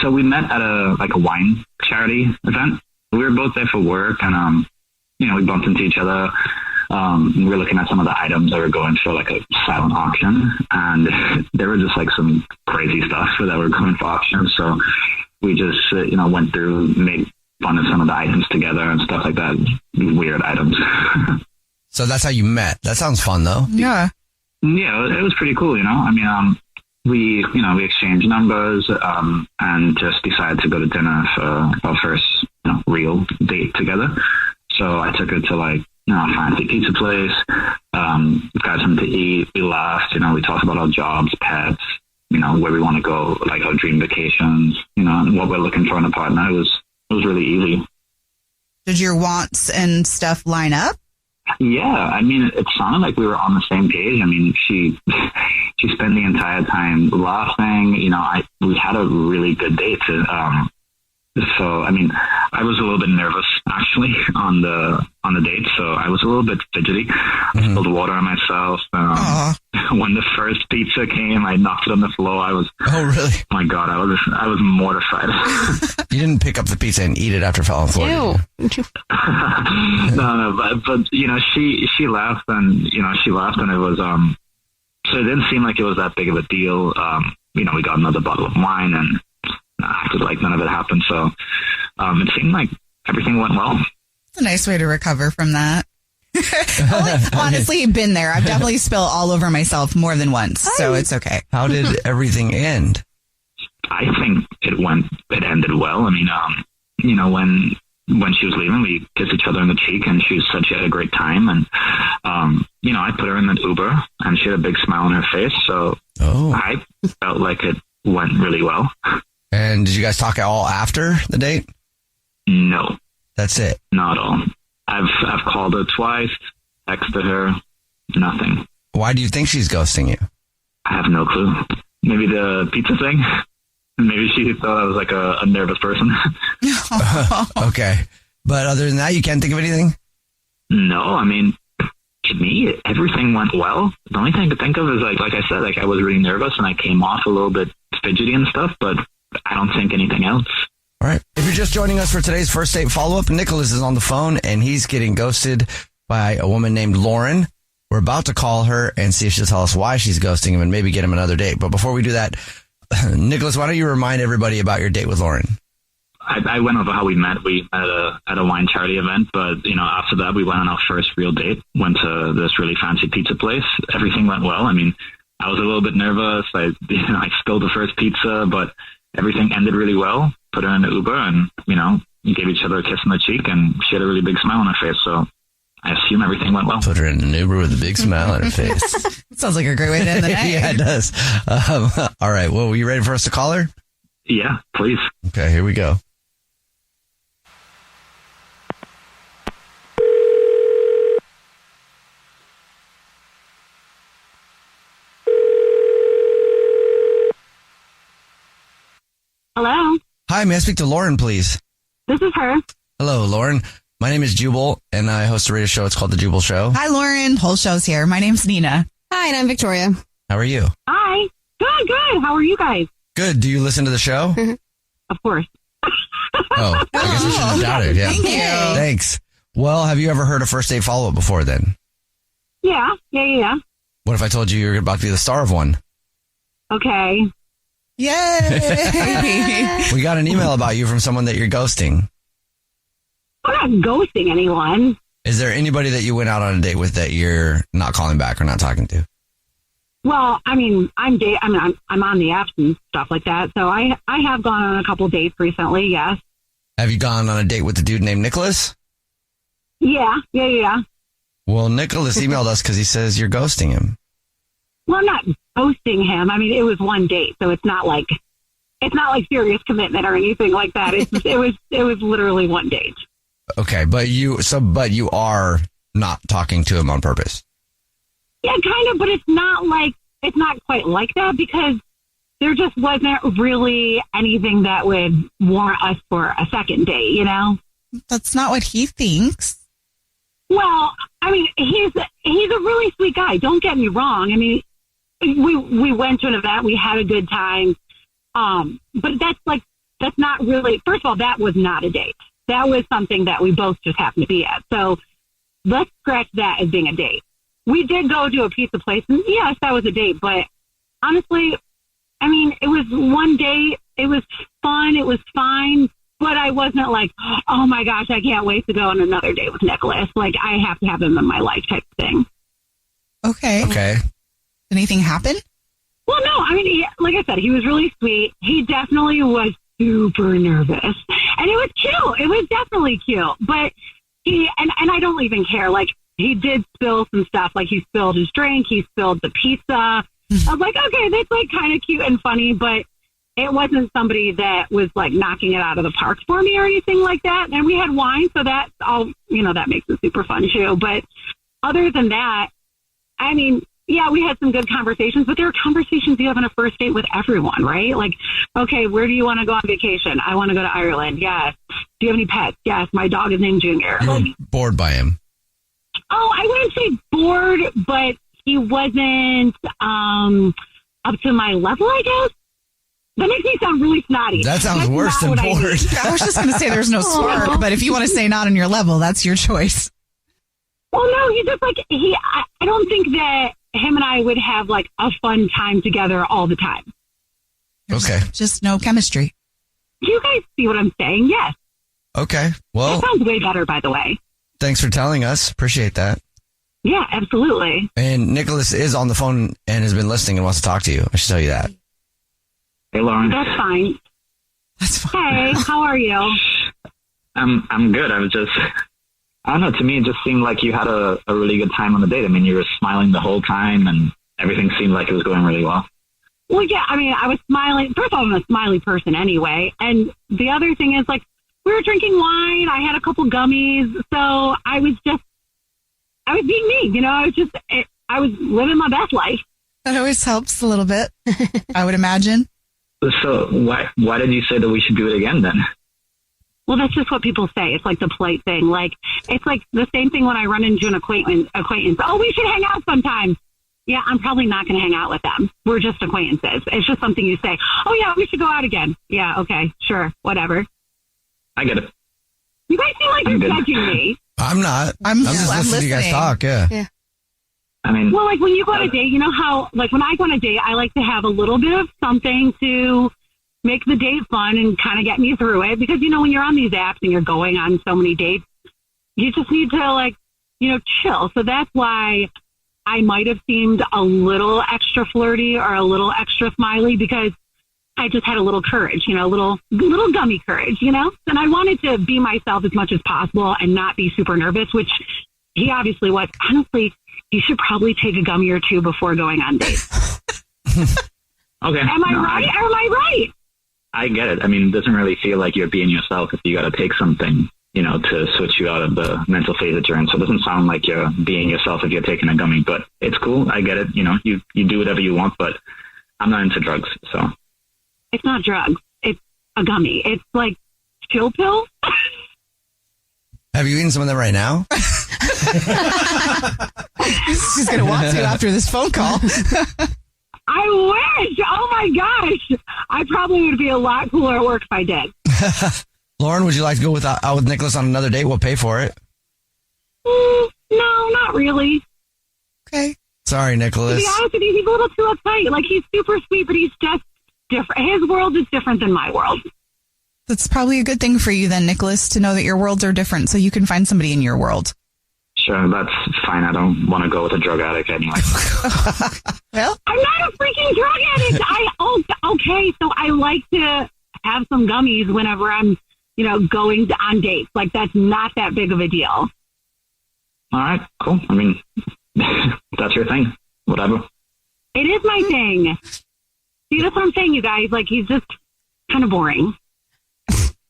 So we met at a wine charity event. We were both there for work, and we bumped into each other. We were looking at some of the items that were going for like a silent auction, and there were just like some crazy stuff that were going for auction. So we just, went through, made fun of some of the items together and stuff like that. Weird items. So that's how you met. That sounds fun though. Yeah. Yeah, it was pretty cool, we exchanged numbers, and just decided to go to dinner for our first, real date together. So I took her to a fancy pizza place, got something to eat, we laughed, we talked about our jobs, pets, where we want to go, like our dream vacations, and what we're looking for in a partner. It was really easy. Did your wants and stuff line up? Yeah, it sounded like we were on the same page. She spent the entire time laughing. We had a really good date. So, I was a little bit nervous actually on the date, so I was a little bit fidgety. I spilled water on myself. When the first pizza came, I knocked it on the floor. Oh, really? Oh my God, I was mortified. You didn't pick up the pizza and eat it after it fell on the floor. No, but she laughed, and it was so it didn't seem like it was that big of a deal. We got another bottle of wine and acted like none of it happened. So it seemed like everything went well. It's a nice way to recover from that. Honestly, been there. I've definitely spilled all over myself more than once, so it's okay. How did everything end? I think it ended well. I mean, when she was leaving, we kissed each other on the cheek, and she said she had a great time. And, I put her in an Uber, and she had a big smile on her face. So I felt like it went really well. And did you guys talk at all after the date? No. That's it? Not at all. I've called her twice, texted her, nothing. Why do you think she's ghosting you? I have no clue. Maybe the pizza thing. Maybe she thought I was like a nervous person. Okay. But other than that, you can't think of anything? No, I mean, to me, everything went well. The only thing I could think of is like I said, I was really nervous and I came off a little bit fidgety and stuff, but I don't think anything else. All right. If you're just joining us for today's first date follow-up, Nicholas is on the phone and he's getting ghosted by a woman named Lauren. We're about to call her and see if she'll tell us why she's ghosting him and maybe get him another date. But before we do that, Nicholas, why don't you remind everybody about your date with Lauren? I went over how we met. We met at a wine charity event, but after that we went on our first real date. Went to this really fancy pizza place. Everything went well. I mean, I was a little bit nervous. I spilled the first pizza, but everything ended really well. Put her in the Uber, and we gave each other a kiss on the cheek, and she had a really big smile on her face. So I assume everything went well. Put her in an Uber with a big smile on her face. Sounds like a great way to end the night. Yeah, it does. All right. Well, were you ready for us to call her? Yeah, please. Okay, here we go. Hello? Hi, may I speak to Lauren, please? This is her. Hello, Lauren. My name is Jubal, and I host a radio show. It's called The Jubal Show. Hi, Lauren. Whole show's here. My name's Nina. Hi, and I'm Victoria. How are you? Hi. Good. How are you guys? Good. Do you listen to the show? Of course. Oh, I guess we shouldn't have doubted. Yeah. Thank you. Thanks. Well, have you ever heard a first date follow-up before then? Yeah. What if I told you you're about to be the star of one? Okay. Yay! We got an email about you from someone that you're ghosting. I'm not ghosting anyone. Is there anybody that you went out on a date with that you're not calling back or not talking to? Well, I mean, I'm on the apps and stuff like that. So I have gone on a couple dates recently. Yes. Have you gone on a date with a dude named Nicholas? Yeah. Well, Nicholas emailed us because he says you're ghosting him. Well, I'm not ghosting him. I mean, it was one date, so it's not like serious commitment or anything like that. It was literally one date. Okay, but you are not talking to him on purpose. Yeah, kind of, but it's not quite like that because there just wasn't really anything that would warrant us for a second date, That's not what he thinks. Well, I mean, he's a really sweet guy. Don't get me wrong. I mean, we went to an event, we had a good time. But that's not really, first of all, that was not a date. That was something that we both just happened to be at. So let's scratch that as being a date. We did go to a pizza place, and yes, that was a date. But honestly, I mean, it was one date. It was fun. It was fine. But I wasn't like, oh my gosh, I can't wait to go on another date with Nicholas. Like, I have to have him in my life type of thing. Okay. Anything happen? Well, no. I mean, like I said, he was really sweet. He definitely was super nervous. And it was cute. It was definitely cute. But and I don't even care. Like, he did spill some stuff. Like, he spilled his drink. He spilled the pizza. I was like, okay, that's like kind of cute and funny. But it wasn't somebody that was like knocking it out of the park for me or anything like that. And we had wine. So that's all, that makes it super fun too. But other than that, I mean, yeah, we had some good conversations, but there are conversations you have on a first date with everyone, right? Like, okay, where do you want to go on vacation? I want to go to Ireland. Yes. Do you have any pets? Yes. My dog is named Junior. You were bored by him. Oh, I wouldn't say bored, but he wasn't up to my level, I guess. That makes me sound really snotty. That sounds worse than bored. I was just going to say there's no spark, but if you want to say not on your level, that's your choice. Well, no, he's just like, I don't think that him and I would have like a fun time together all the time. Okay. Just no chemistry. Do you guys see what I'm saying? Yes. Okay. Well, that sounds way better, by the way. Thanks for telling us. Appreciate that. Yeah, absolutely. And Nicholas is on the phone and has been listening and wants to talk to you. I should tell you that. Hey, Lauren. That's fine. That's fine. Hey, how are you? I'm good. I don't know. To me, it just seemed like you had a really good time on the date. I mean, you were smiling the whole time and everything seemed like it was going really well. Well, yeah, I mean, I was smiling. First of all, I'm a smiley person anyway. And the other thing is, like, we were drinking wine. I had a couple gummies. So I was being me. You know, I was living my best life. That always helps a little bit, I would imagine. So why did you say that we should do it again then? Well, that's just what people say. It's like the polite thing. Like, it's like the same thing when I run into an acquaintance. Oh, we should hang out sometime. Yeah, I'm probably not going to hang out with them. We're just acquaintances. It's just something you say. Oh, yeah, we should go out again. Yeah, okay, sure, whatever. I get it. You guys seem like you're judging me. I'm not. I'm just listening to you guys talk, yeah. I mean, well, like when you go on a date, you know how, like when I go on a date, I like to have a little bit of something to make the date fun and kind of get me through it. Because, you know, when you're on these apps and you're going on so many dates, you just need to, like, you know, chill. So that's why I might have seemed a little extra flirty or a little extra smiley, because I just had a little courage, you know, a little gummy courage, you know. And I wanted to be myself as much as possible and not be super nervous, which he obviously was. Honestly, you should probably take a gummy or two before going on dates. Okay. Am I right? Or am I right? I get it. I mean, it doesn't really feel like you're being yourself if you got to take something, you know, to switch you out of the mental phase that you're in. So it doesn't sound like you're being yourself if you're taking a gummy, but it's cool. I get it. You know, you do whatever you want, but I'm not into drugs, so. It's not drugs. It's a gummy. It's like chill pill. Have you eaten some of them right now? She's going to want to after this phone call. I wish. Oh, my gosh. I probably would be a lot cooler at work if I did. Lauren, would you like to go out with Nicholas on another date? We'll pay for it. No, not really. Okay. Sorry, Nicholas. To be honest with you, he's a little too uptight. Like, he's super sweet, but he's just different. His world is different than my world. That's probably a good thing for you then, Nicholas, to know that your worlds are different so you can find somebody in your world. Sure, that's fine. I don't want to go with a drug addict anyway. Well, I'm not a freaking drug addict. Okay, so I like to have some gummies whenever I'm, you know, going on dates. Like, that's not that big of a deal. All right, cool. I mean, that's your thing. Whatever. It is my thing. See, that's what I'm saying, you guys. Like, he's just kind of boring.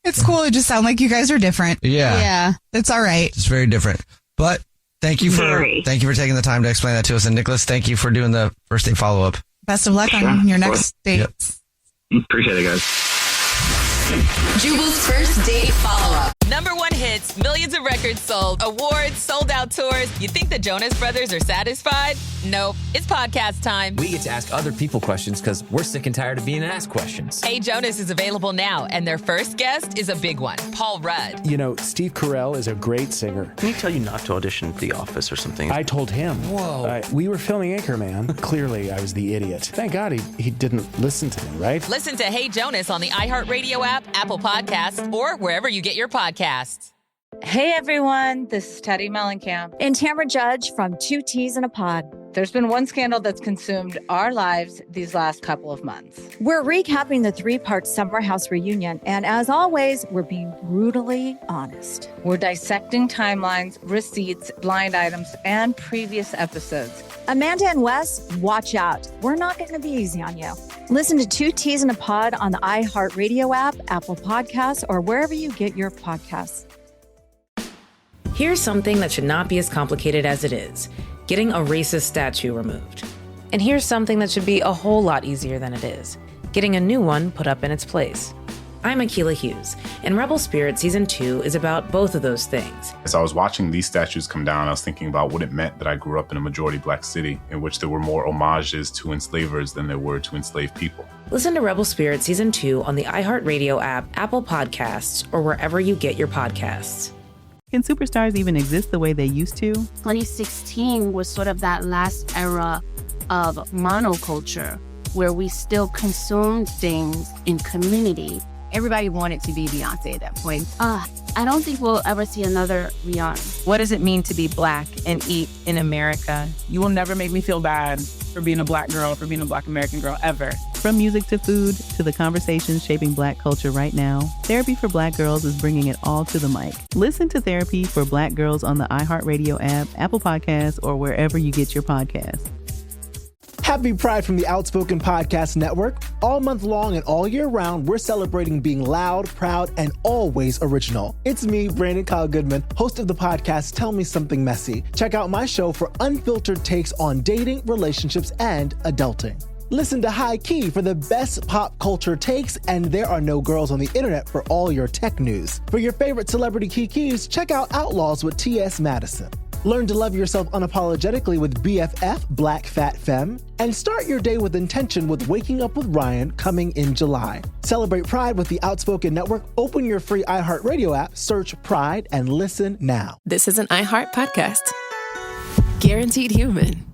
It's cool. It just sounds like you guys are different. Yeah. It's all right. It's very different. But thank you for taking the time to explain that to us. And Nicholas, thank you for doing the first date follow-up. Best of luck on your next date. Yep. Appreciate it, guys. Jubal's first date follow-up. #1 hits, millions of records sold, awards, sold-out tours. You think the Jonas Brothers are satisfied? Nope. It's podcast time. We get to ask other people questions because we're sick and tired of being asked questions. Hey Jonas is available now, and their first guest is a big one, Paul Rudd. You know, Steve Carell is a great singer. Can he tell you not to audition for The Office or something? I told him. Whoa. We were filming Anchorman. Clearly, I was the idiot. Thank God he didn't listen to me, right? Listen to Hey Jonas on the iHeartRadio app, Apple Podcasts, or wherever you get your podcasts. Hey everyone, this is Teddy Mellencamp and Tamara Judge from Two Teas in a Pod. There's been one scandal that's consumed our lives these last couple of months. We're recapping the 3-part Summer House reunion, and as always, we're being brutally honest. We're dissecting timelines, receipts, blind items, and previous episodes. Amanda and Wes, watch out. We're not going to be easy on you. Listen to Two Teas in a Pod on the iHeartRadio app, Apple Podcasts, or wherever you get your podcasts. Here's something that should not be as complicated as it is: getting a racist statue removed. And here's something that should be a whole lot easier than it is: getting a new one put up in its place. I'm Akilah Hughes, and Rebel Spirit Season 2 is about both of those things. As I was watching these statues come down, I was thinking about what it meant that I grew up in a majority Black city in which there were more homages to enslavers than there were to enslaved people. Listen to Rebel Spirit Season 2 on the iHeartRadio app, Apple Podcasts, or wherever you get your podcasts. Can superstars even exist the way they used to? 2016 was sort of that last era of monoculture where we still consumed things in community. Everybody wanted to be Beyonce at that point. I don't think we'll ever see another Rihanna. What does it mean to be Black and eat in America? You will never make me feel bad for being a Black girl, for being a Black American girl, ever. From music to food to the conversations shaping Black culture right now, Therapy for Black Girls is bringing it all to the mic. Listen to Therapy for Black Girls on the iHeartRadio app, Apple Podcasts, or wherever you get your podcasts. Happy Pride from the Outspoken Podcast Network. All month long and all year round, we're celebrating being loud, proud, and always original. It's me, Brandon Kyle Goodman, host of the podcast Tell Me Something Messy. Check out my show for unfiltered takes on dating, relationships, and adulting. Listen to High Key for the best pop culture takes, and There Are No Girls on the Internet for all your tech news. For your favorite celebrity kikis, check out Outlaws with T.S. Madison. Learn to love yourself unapologetically with BFF, Black Fat Femme. And start your day with intention with Waking Up with Ryan coming in July. Celebrate Pride with the Outspoken Network. Open your free iHeartRadio app, search Pride, and listen now. This is an iHeart podcast. Guaranteed human.